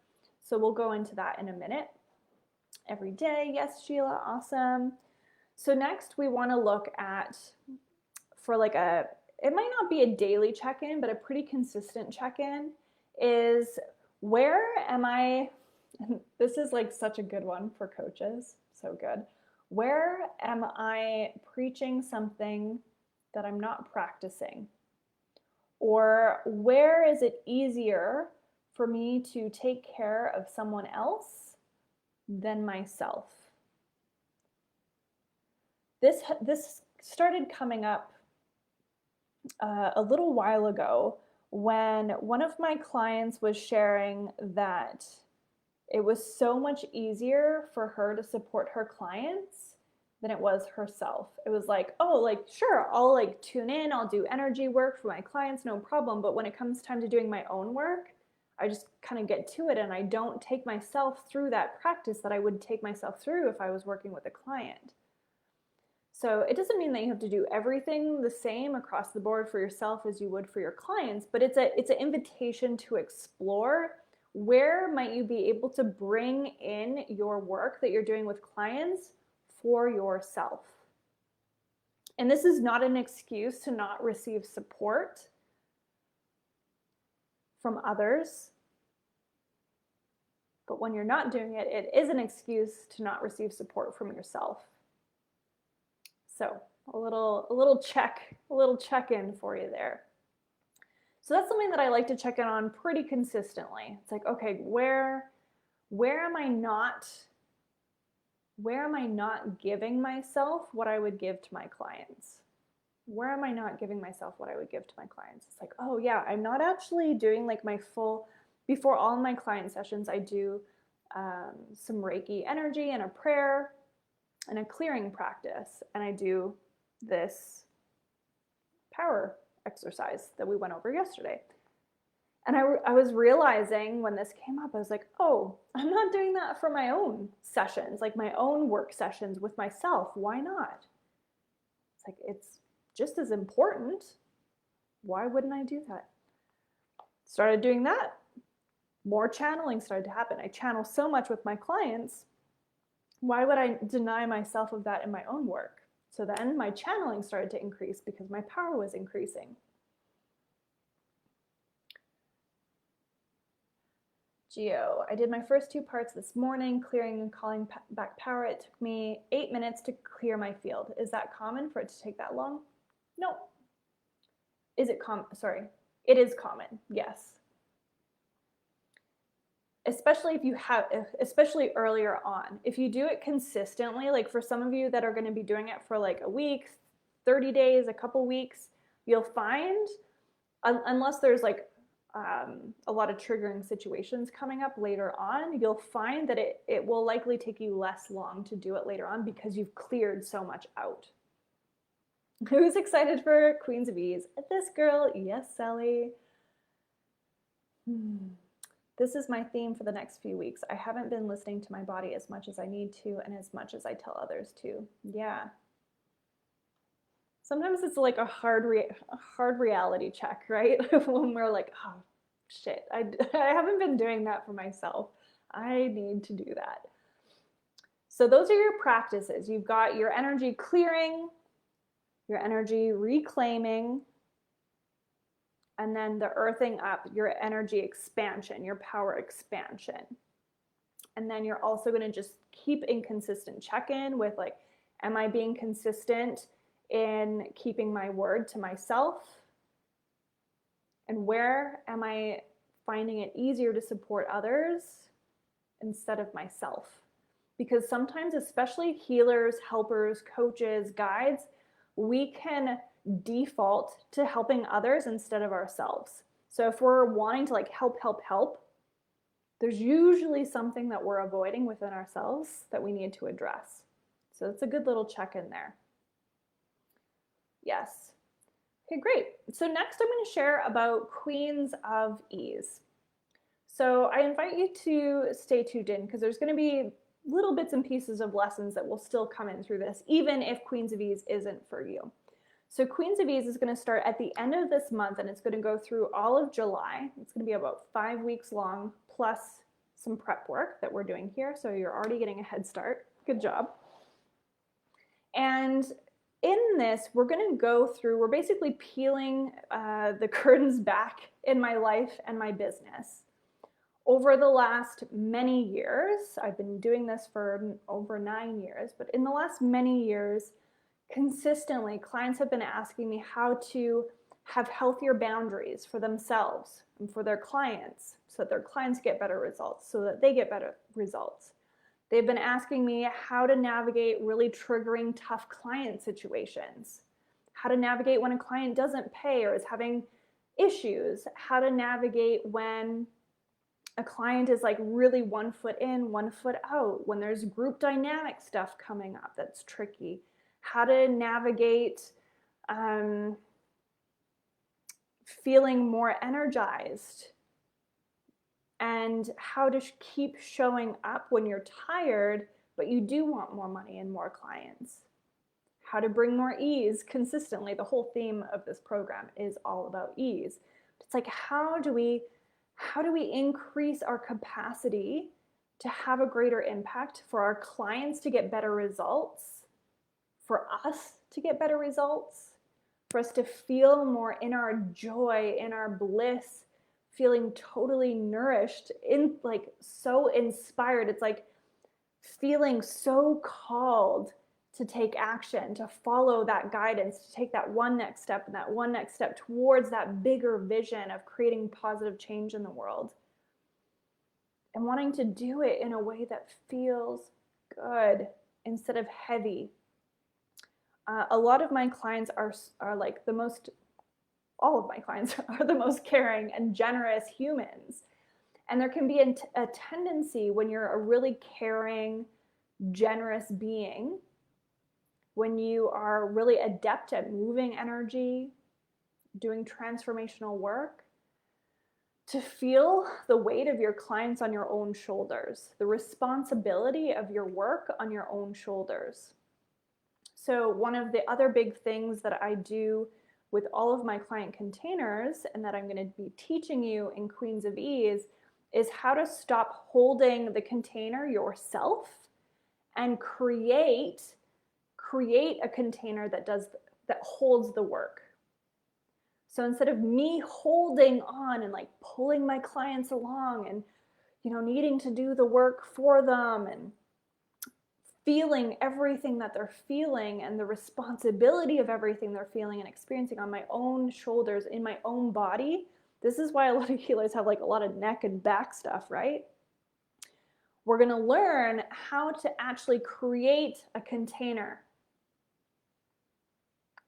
So we'll go into that in a minute. Every day, yes, Sheila, awesome. So next we want to look at, for like it might not be a daily check-in, but a pretty consistent check-in is, where am I, this is like such a good one for coaches, so good. Where am I preaching something that I'm not practicing? Or where is it easier for me to take care of someone else than myself? This started coming up a little while ago when one of my clients was sharing that it was so much easier for her to support her clients than it was herself. It was like, oh, like, sure, I'll like tune in, I'll do energy work for my clients, no problem. But when it comes time to doing my own work, I just kind of get to it and I don't take myself through that practice that I would take myself through if I was working with a client. So it doesn't mean that you have to do everything the same across the board for yourself as you would for your clients, but it's an invitation to explore where might you be able to bring in your work that you're doing with clients for yourself. And this is not an excuse to not receive support from others. But when you're not doing it, it is an excuse to not receive support from yourself. So a little check-in for you there. So that's something that I like to check in on pretty consistently. It's like, okay, where am I not giving myself what I would give to my clients? Where am I not giving myself what I would give to my clients? It's like, oh yeah, I'm not actually doing like my full, before all my client sessions, I do some Reiki energy and a prayer and a clearing practice. And I do this power exercise that we went over yesterday. And I was realizing when this came up, I was like, oh, I'm not doing that for my own sessions, like my own work sessions with myself. Why not? It's like, it's just as important. Why wouldn't I do that? Started doing that. More channeling started to happen. I channel so much with my clients. Why would I deny myself of that in my own work? So then my channeling started to increase because my power was increasing. Geo, I did my first 2 parts this morning, clearing and calling back power. It took me 8 minutes to clear my field. Is that common for it to take that long? No. Is it common? Sorry. It is common, yes. Especially if you have, especially earlier on. If you do it consistently, like for some of you that are going to be doing it for like a week, 30 days, a couple weeks, you'll find, unless there's like a lot of triggering situations coming up later on, you'll find that it will likely take you less long to do it later on because you've cleared so much out. Who's excited for Queens of Ease? This girl, yes, Sally. This is my theme for the next few weeks. I haven't been listening to my body as much as I need to and as much as I tell others to. Yeah. Sometimes it's like a hard reality check, right? When we're like, oh, shit, I haven't been doing that for myself. I need to do that. So those are your practices. You've got your energy clearing, your energy reclaiming, and then the earthing up, your energy expansion, your power expansion. And then you're also going to just keep inconsistent check-in with like, am I being consistent in keeping my word to myself? And where am I finding it easier to support others instead of myself? Because sometimes, especially healers, helpers, coaches, guides, we can default to helping others instead of ourselves. So if we're wanting to like help, there's usually something that we're avoiding within ourselves that we need to address. So it's a good little check-in there. Yes. Okay, great. So next I'm going to share about Queens of Ease. So I invite you to stay tuned in because there's going to be little bits and pieces of lessons that will still come in through this, even if Queens of Ease isn't for you. So Queens of Ease is going to start at the end of this month and it's going to go through all of July. It's going to be about 5 weeks long plus some prep work that we're doing here. So you're already getting a head start. Good job. And in this, we're going to go through, we're basically peeling the curtains back in my life and my business. Over the last many years, I've been doing this for over 9 years, but in the last many years, consistently, clients have been asking me how to have healthier boundaries for themselves and for their clients so that their clients get better results, so that they get better results. They've been asking me how to navigate really triggering, tough client situations, how to navigate when a client doesn't pay or is having issues, how to navigate when a client is like really 1 foot in, 1 foot out, when there's group dynamic stuff coming up that's tricky, how to navigate feeling more energized, and how to keep showing up when you're tired, but you do want more money and more clients. How to bring more ease consistently. The whole theme of this program is all about ease. It's like, how do we increase our capacity to have a greater impact for our clients to get better results, for us to get better results, for us to feel more in our joy, in our bliss, feeling totally nourished, in like so inspired. It's like feeling so called to take action, to follow that guidance, to take that one next step and that one next step towards that bigger vision of creating positive change in the world. And wanting to do it in a way that feels good instead of heavy. A lot of my clients are like the most, all of my clients are the most caring and generous humans. And there can be a tendency when you're a really caring, generous being, when you are really adept at moving energy, doing transformational work, to feel the weight of your clients on your own shoulders, the responsibility of your work on your own shoulders. So one of the other big things that I do with all of my client containers, and that I'm going to be teaching you in Queens of Ease, is how to stop holding the container yourself and create a container that holds the work. So instead of me holding on and like pulling my clients along and needing to do the work for them and feeling everything that they're feeling and the responsibility of everything they're feeling and experiencing on my own shoulders, in my own body. This is why a lot of healers have like a lot of neck and back stuff, right? We're going to learn how to actually create a container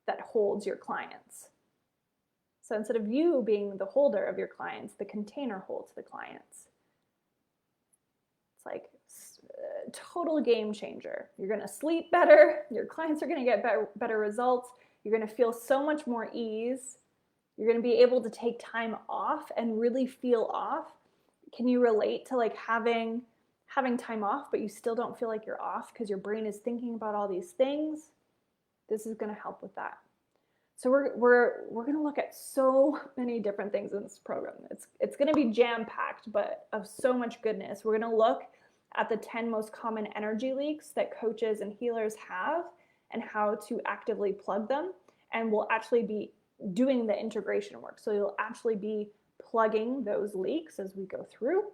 that holds your clients. So instead of you being the holder of your clients, the container holds the clients. It's like a total game changer. You're going to sleep better. Your clients are going to get better results. You're going to feel so much more ease. You're going to be able to take time off and really feel off. Can you relate to like having time off, but you still don't feel like you're off because your brain is thinking about all these things? This is going to help with that. So we're going to look at so many different things in this program. It's going to be jam-packed, but of so much goodness. We're going to look at the 10 most common energy leaks that coaches and healers have and how to actively plug them. And we'll actually be doing the integration work. So you'll actually be plugging those leaks as we go through.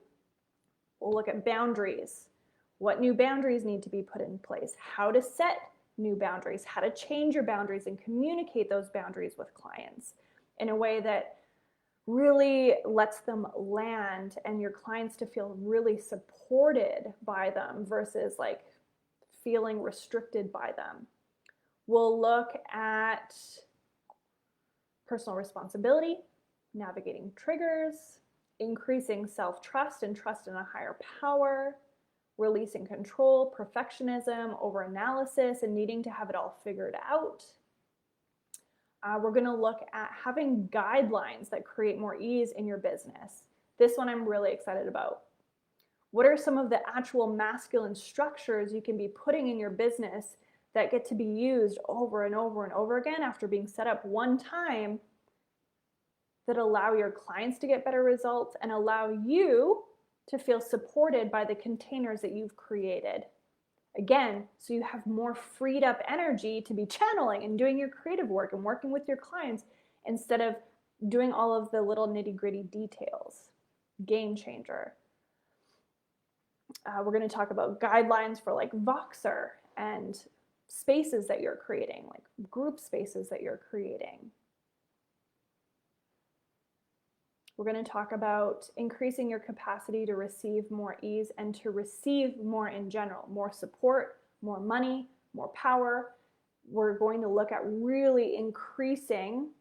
We'll look at boundaries. What new boundaries need to be put in place? How to set new boundaries, how to change your boundaries and communicate those boundaries with clients in a way that really lets them land and your clients to feel really supported by them versus like feeling restricted by them. We'll look at personal responsibility, navigating triggers, increasing self-trust and trust in a higher power, releasing control, perfectionism, over-analysis, and needing to have it all figured out. We're going to look at having guidelines that create more ease in your business. This one I'm really excited about. What are some of the actual masculine structures you can be putting in your business that get to be used over and over and over again after being set up one time that allow your clients to get better results and allow you to feel supported by the containers that you've created? Again, so you have more freed up energy to be channeling and doing your creative work and working with your clients instead of doing all of the little nitty-gritty details. Game changer. We're going to talk about guidelines for like Voxer and spaces that you're creating, like group spaces that you're creating. We're going to talk about increasing your capacity to receive more ease and to receive more in general, more support, more money, more power. We're going to look at really increasing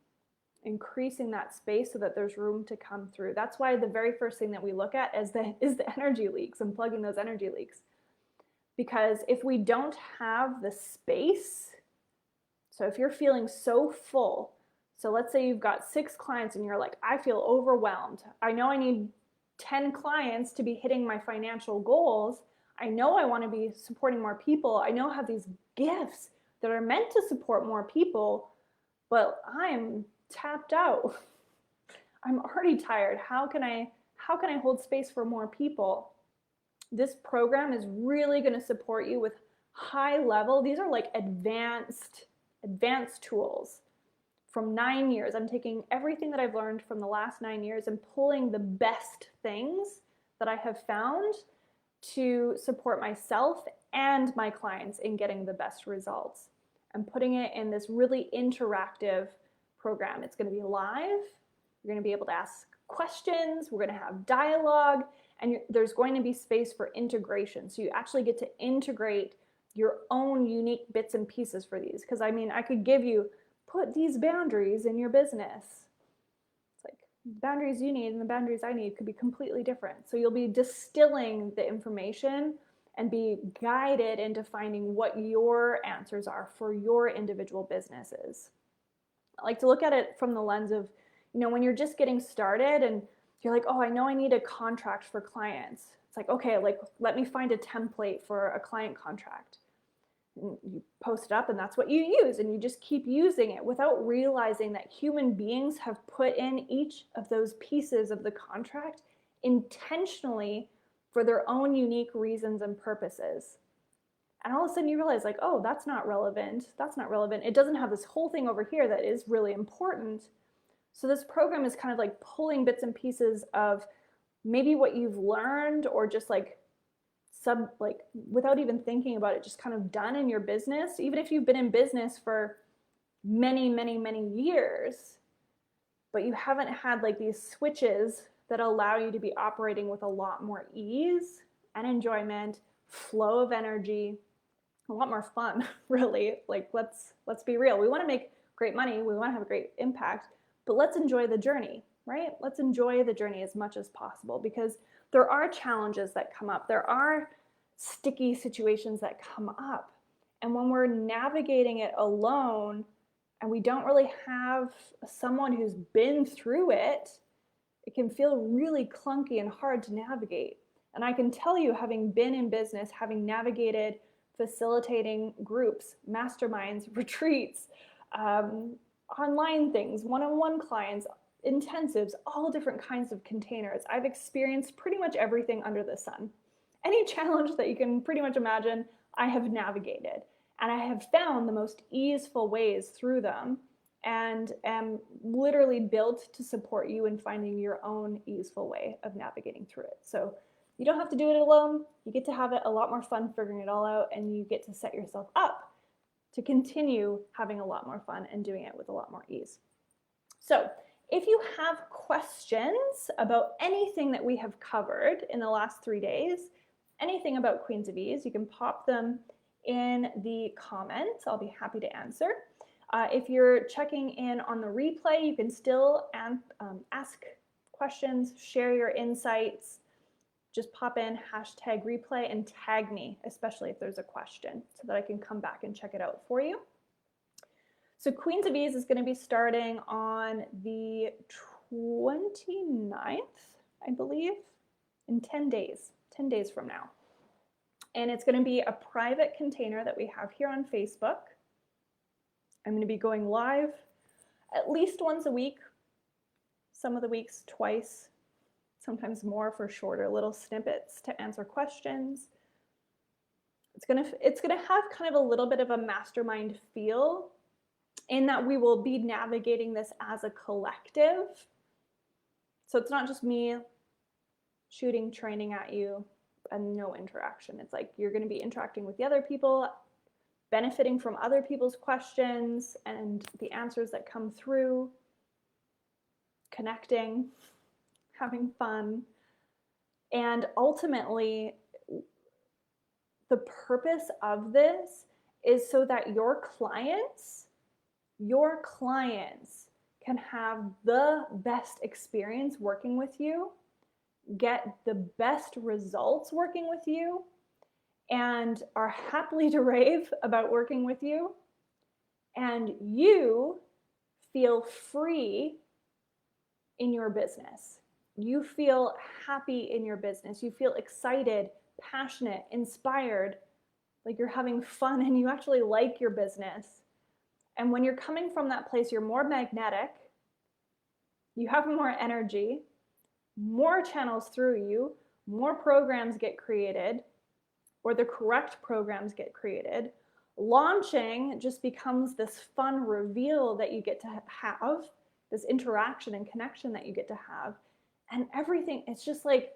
that space so that there's room to come through. That's why the very first thing that we look at is the energy leaks and plugging those energy leaks. Because if we don't have the space, so if you're feeling so full, so let's say you've got 6 clients and you're like, I feel overwhelmed. I know I need 10 clients to be hitting my financial goals. I know I want to be supporting more people. I know I have these gifts that are meant to support more people, but I'm tapped out. I'm already tired. How can I hold space for more people? This program is really going to support you with high level. These are like advanced tools. From 9 years, I'm taking everything that I've learned from the last 9 years and pulling the best things that I have found to support myself and my clients in getting the best results. I'm putting it in this really interactive program. It's going to be live. You're going to be able to ask questions. We're going to have dialogue, and there's going to be space for integration. So you actually get to integrate your own unique bits and pieces for these. Because I mean, I could give you, put these boundaries in your business. It's like the boundaries you need and the boundaries I need could be completely different. So you'll be distilling the information and be guided into finding what your answers are for your individual businesses. I like to look at it from the lens of, when you're just getting started and you're like, oh, I know I need a contract for clients. It's like, okay, like let me find a template for a client contract. You post it up and that's what you use, and you just keep using it without realizing that human beings have put in each of those pieces of the contract intentionally for their own unique reasons and purposes. And all of a sudden you realize, like, oh, that's not relevant. That's not relevant. It doesn't have this whole thing over here that is really important. So this program is kind of like pulling bits and pieces of maybe what you've learned, or just like without even thinking about it, just kind of done in your business. Even if you've been in business for many, many, many years, but you haven't had like these switches that allow you to be operating with a lot more ease and enjoyment, flow of energy, a lot more fun, really. Like, let's be real. We want to make great money. We want to have a great impact, but let's enjoy the journey, right? Let's enjoy the journey as much as possible, because there are challenges that come up. There are sticky situations that come up. And when we're navigating it alone and we don't really have someone who's been through it, it can feel really clunky and hard to navigate. And I can tell you, having been in business, having navigated facilitating groups, masterminds, retreats, online things, one-on-one clients, intensives, all different kinds of containers. I've experienced pretty much everything under the sun. Any challenge that you can pretty much imagine, I have navigated. And I have found the most easeful ways through them, and am literally built to support you in finding your own easeful way of navigating through it. So you don't have to do it alone. You get to have it a lot more fun figuring it all out, and you get to set yourself up to continue having a lot more fun and doing it with a lot more ease. So if you have questions about anything that we have covered in the last 3 days, anything about Queens of Ease, you can pop them in the comments. I'll be happy to answer. If you're checking in on the replay, you can still ask questions, share your insights. Just pop in #replay and tag me, especially if there's a question, so that I can come back and check it out for you. So Queens of Ease is going to be starting on the 29th, I believe, in 10 days from now. And it's going to be a private container that we have here on Facebook. I'm going to be going live at least once a week, some of the weeks twice, sometimes more, for shorter little snippets to answer questions. It's gonna have kind of a little bit of a mastermind feel, in that we will be navigating this as a collective. So it's not just me shooting training at you and no interaction. It's like you're going to be interacting with the other people, benefiting from other people's questions and the answers that come through, connecting, having fun. And ultimately, the purpose of this is so that your clients can have the best experience working with you, get the best results working with you, and are happily to rave about working with you, and you feel free in your business. You feel happy in your business. You feel excited, passionate, inspired, like you're having fun and you actually like your business. And when you're coming from that place, you're more magnetic, you have more energy, more channels through you, more programs get created, or the correct programs get created. Launching just becomes this fun reveal that you get to have, this interaction and connection that you get to have. And everything, it's just like,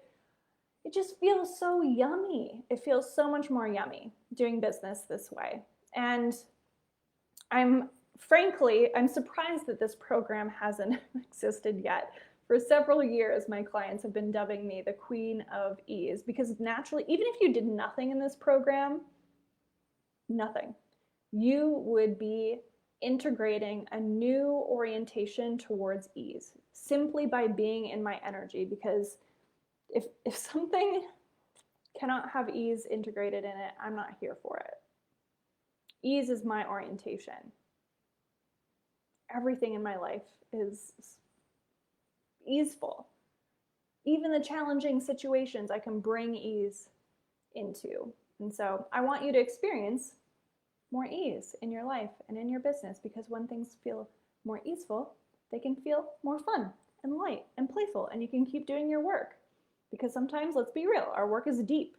it just feels so yummy. It feels so much more yummy doing business this way. And I'm surprised that this program hasn't existed yet. For several years, my clients have been dubbing me the Queen of Ease, because naturally, even if you did nothing in this program, nothing, you would be integrating a new orientation towards ease simply by being in my energy. Because if something cannot have ease integrated in it, I'm not here for it. Ease is my orientation. Everything in my life is easeful. Even the challenging situations I can bring ease into. And so I want you to experience more ease in your life and in your business, because when things feel more easeful, they can feel more fun and light and playful, and you can keep doing your work. Because sometimes, let's be real, our work is deep.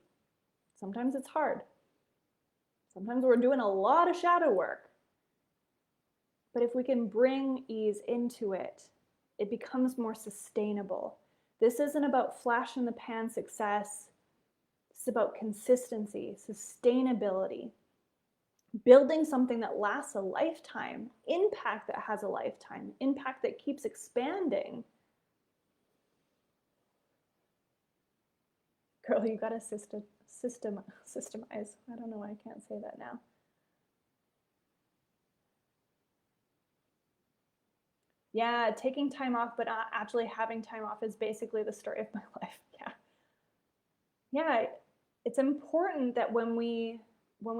Sometimes it's hard. Sometimes we're doing a lot of shadow work. But if we can bring ease into it, it becomes more sustainable. This isn't about flash in the pan success. It's about consistency, sustainability, building something that lasts a lifetime, impact that has a lifetime, impact that keeps expanding. Girl, you gotta systemize. I don't know why I can't say that now. Yeah, taking time off, but not actually having time off is basically the story of my life. Yeah. Yeah, it's important that when we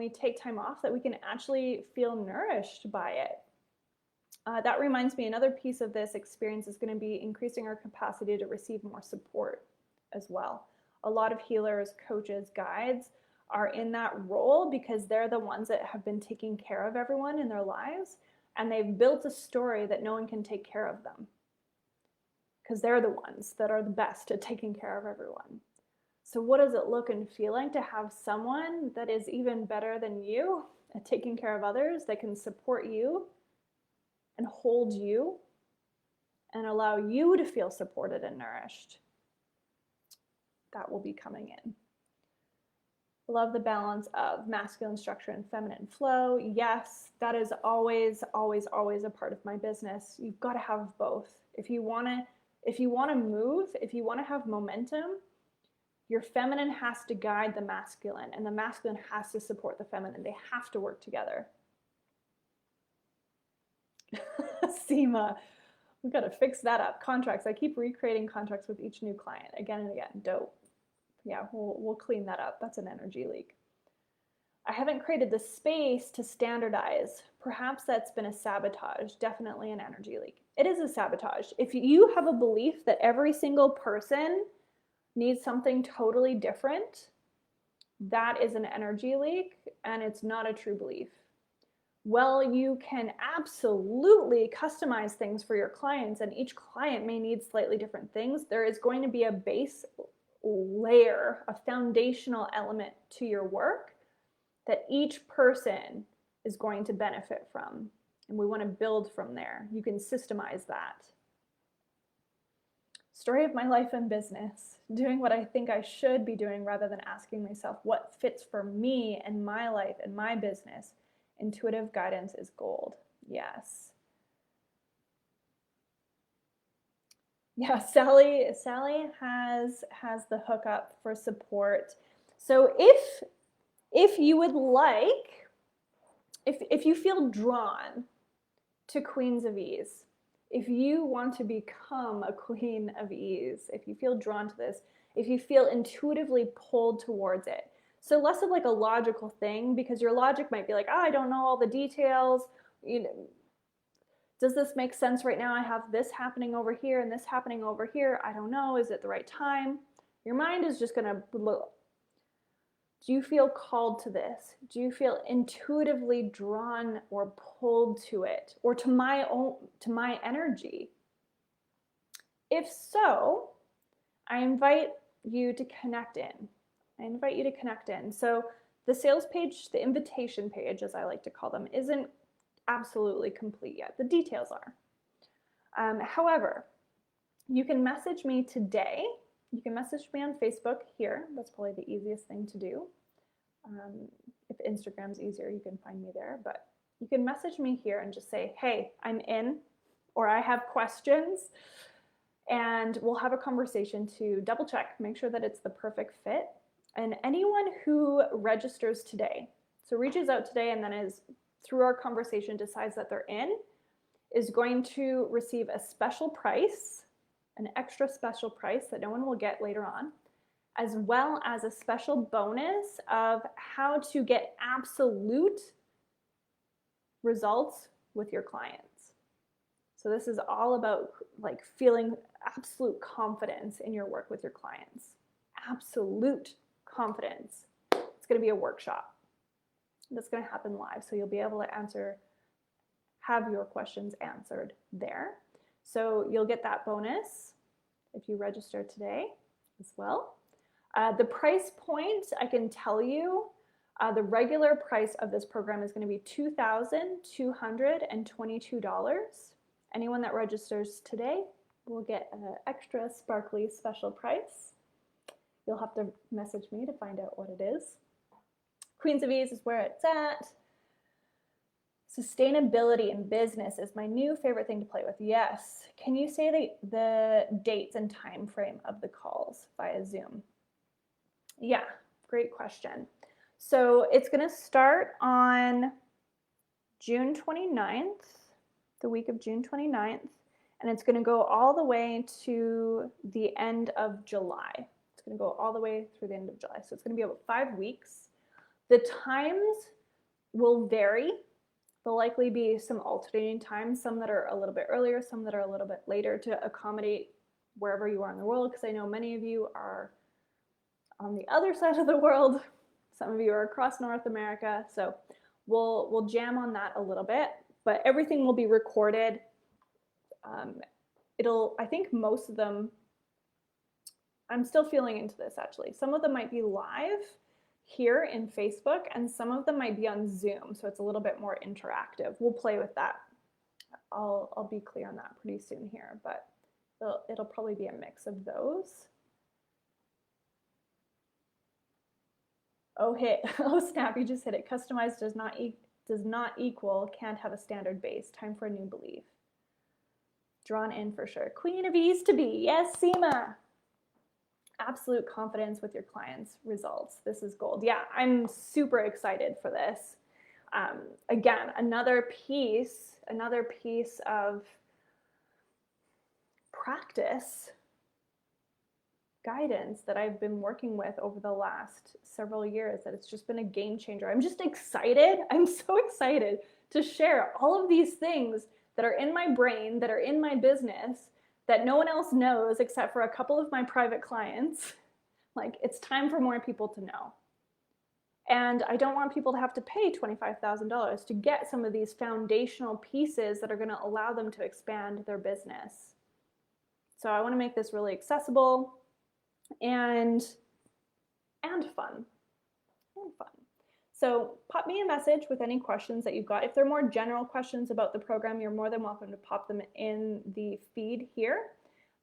take time off, that we can actually feel nourished by it. That reminds me, another piece of this experience is going to be increasing our capacity to receive more support as well. A lot of healers, coaches, guides are in that role because they're the ones that have been taking care of everyone in their lives, and they've built a story that no one can take care of them because they're the ones that are the best at taking care of everyone. So what does it look and feel like to have someone that is even better than you at taking care of others, that can support you and hold you and allow you to feel supported and nourished? That will be coming in. Love the balance of masculine structure and feminine flow. Yes, that is always, always, always a part of my business. You've got to have both. If you want to move, if you want to have momentum, your feminine has to guide the masculine, and the masculine has to support the feminine. They have to work together. Seema, we've got to fix that up. Contracts. I keep recreating contracts with each new client again and again. Dope. Yeah, we'll clean that up. That's an energy leak. I haven't created the space to standardize. Perhaps that's been a sabotage. Definitely an energy leak. It is a sabotage. If you have a belief that every single person needs something totally different, that is an energy leak, and it's not a true belief. Well, you can absolutely customize things for your clients, and each client may need slightly different things. There is going to be a base layer, a foundational element to your work that each person is going to benefit from, and we want to build from there. You can systemize that. Story of my life and business, doing what I think I should be doing rather than asking myself what fits for me and my life and my business. Intuitive guidance is gold. Yes. Yeah, Sally has the hookup for support. So if you would like, if you feel drawn to Queens of Ease, if you want to become a Queen of Ease, if you feel drawn to this, if you feel intuitively pulled towards it, so less of like a logical thing, because your logic might be like, oh, I don't know all the details. You know, does this make sense right now? I have this happening over here and this happening over here. I don't know. Is it the right time? Your mind is just going to blow. Do you feel called to this? Do you feel intuitively drawn or pulled to it, or to my energy? If so, I invite you to connect in. So the sales page, the invitation page, as I like to call them, isn't absolutely complete yet. The details are. However, you can message me today. You can message me on Facebook here. That's probably the easiest thing to do. If Instagram's easier, you can find me there. But you can message me here and just say, hey, I'm in, or I have questions. And we'll have a conversation to double check, make sure that it's the perfect fit. And anyone who registers today, so reaches out today and then is through our conversation decides that they're in, is going to receive a special price, an extra special price that no one will get later on, as well as a special bonus of how to get absolute results with your clients. So this is all about like feeling absolute confidence in your work with your clients. Absolute confidence. It's going to be a workshop. That's going to happen live. So you'll be able to have your questions answered there. So you'll get that bonus if you register today as well. The price point, I can tell you, the regular price of this program is going to be $2,222. Anyone that registers today will get an extra sparkly special price. You'll have to message me to find out what it is. Queens of Ease is where it's at. Sustainability in business is my new favorite thing to play with. Yes. Can you say the dates and time frame of the calls via Zoom? Yeah, great question. So it's going to start on June 29th, the week of June 29th, and it's going to go all the way to the end of July. It's going to go all the way through the end of July. So it's going to be about 5 weeks. The times will vary. There'll likely be some alternating times, some that are a little bit earlier, some that are a little bit later to accommodate wherever you are in the world, because I know many of you are on the other side of the world. Some of you are across North America, so we'll jam on that a little bit, but everything will be recorded. I think most of them, I'm still feeling into this actually. Some of them might be live here in Facebook, and some of them might be on Zoom, so it's a little bit more interactive. We'll play with that. I'll be clear on that pretty soon here, but it'll probably be a mix of those. Oh, snap, you just hit it. Customized does not equal can't have a standard base. Time for a new belief. Drawn in for sure. Queen of Ease to be. Yes, Seema. Absolute confidence with your clients' results. This is gold. Yeah, I'm super excited for this. Again, another piece of practice guidance that I've been working with over the last several years, that it's just been a game changer. I'm just excited. I'm so excited to share all of these things that are in my brain, that are in my business, that no one else knows except for a couple of my private clients. Like, it's time for more people to know. And I don't want people to have to pay $25,000 to get some of these foundational pieces that are going to allow them to expand their business. So I want to make this really accessible and fun. So pop me a message with any questions that you've got. If there are more general questions about the program, you're more than welcome to pop them in the feed here.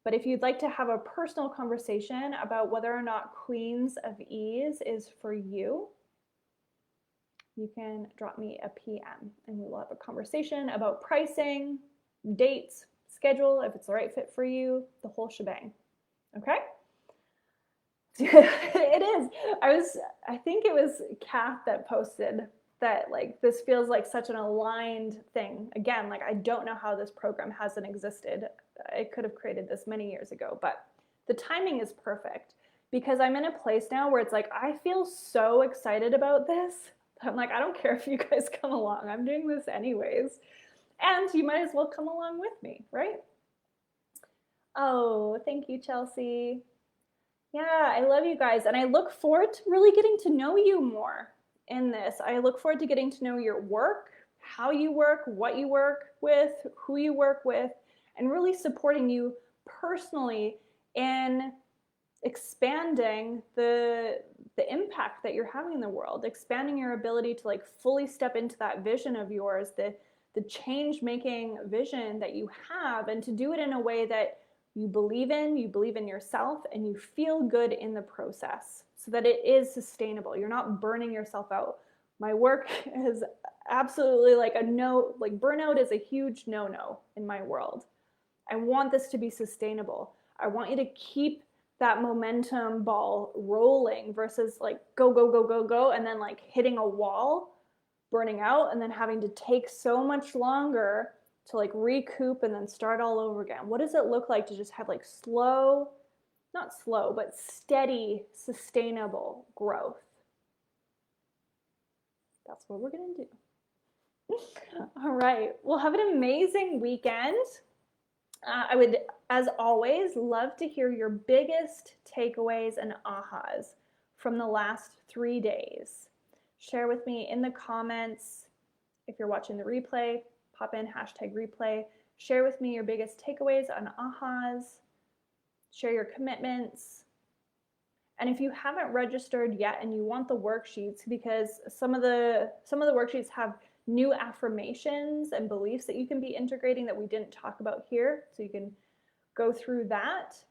But if you'd like to have a personal conversation about whether or not Queens of Ease is for you, you can drop me a PM and we will have a conversation about pricing, dates, schedule, if it's the right fit for you, the whole shebang. Okay? It is. I think it was Kath that posted that, like, this feels like such an aligned thing. Again, like, I don't know how this program hasn't existed. I could have created this many years ago, but the timing is perfect because I'm in a place now where it's like, I feel so excited about this. I'm like, I don't care if you guys come along. I'm doing this anyways. And you might as well come along with me, right? Oh, thank you, Chelsea. Yeah, I love you guys. And I look forward to really getting to know you more in this. I look forward to getting to know your work, how you work, what you work with, who you work with, and really supporting you personally in expanding the impact that you're having in the world, expanding your ability to, like, fully step into that vision of yours, the change-making vision that you have, and to do it in a way that you believe in yourself, and you feel good in the process so that it is sustainable. You're not burning yourself out. My work is absolutely like burnout is a huge no-no in my world. I want this to be sustainable. I want you to keep that momentum ball rolling versus like go, go, go, go, go, and then like hitting a wall, burning out, and then having to take so much longer to like recoup and then start all over again. What does it look like to just have like not slow, but steady, sustainable growth? That's what we're gonna do. All right, well, have an amazing weekend. I would, as always, love to hear your biggest takeaways and ahas from the last 3 days. Share with me in the comments. If you're watching the replay, pop in #replay. Share with me your biggest takeaways on ahas. Share your commitments. And if you haven't registered yet and you want the worksheets, because some of the worksheets have new affirmations and beliefs that you can be integrating that we didn't talk about here, so you can go through that.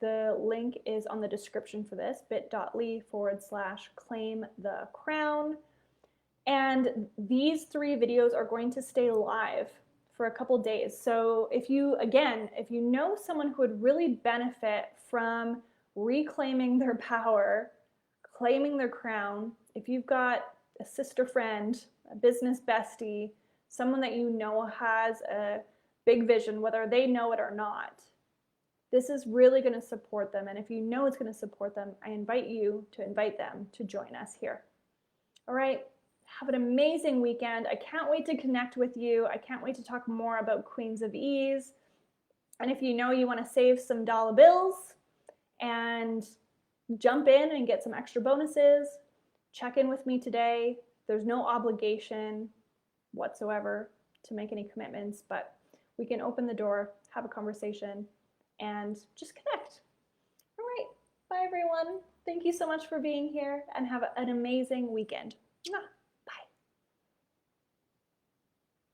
The link is on the description for this, bit.ly/claim the crown. And these 3 videos are going to stay live for a couple days. So if you know someone who would really benefit from reclaiming their power, claiming their crown, if you've got a sister friend, a business bestie, someone that you know has a big vision, whether they know it or not, this is really going to support them. And if you know it's going to support them, I invite you to invite them to join us here. All right. Have an amazing weekend. I can't wait to connect with you. I can't wait to talk more about Queens of Ease. And if you know you want to save some dollar bills and jump in and get some extra bonuses, check in with me today. There's no obligation whatsoever to make any commitments, but we can open the door, have a conversation, and just connect. All right. Bye, everyone. Thank you so much for being here, and have an amazing weekend. Mwah.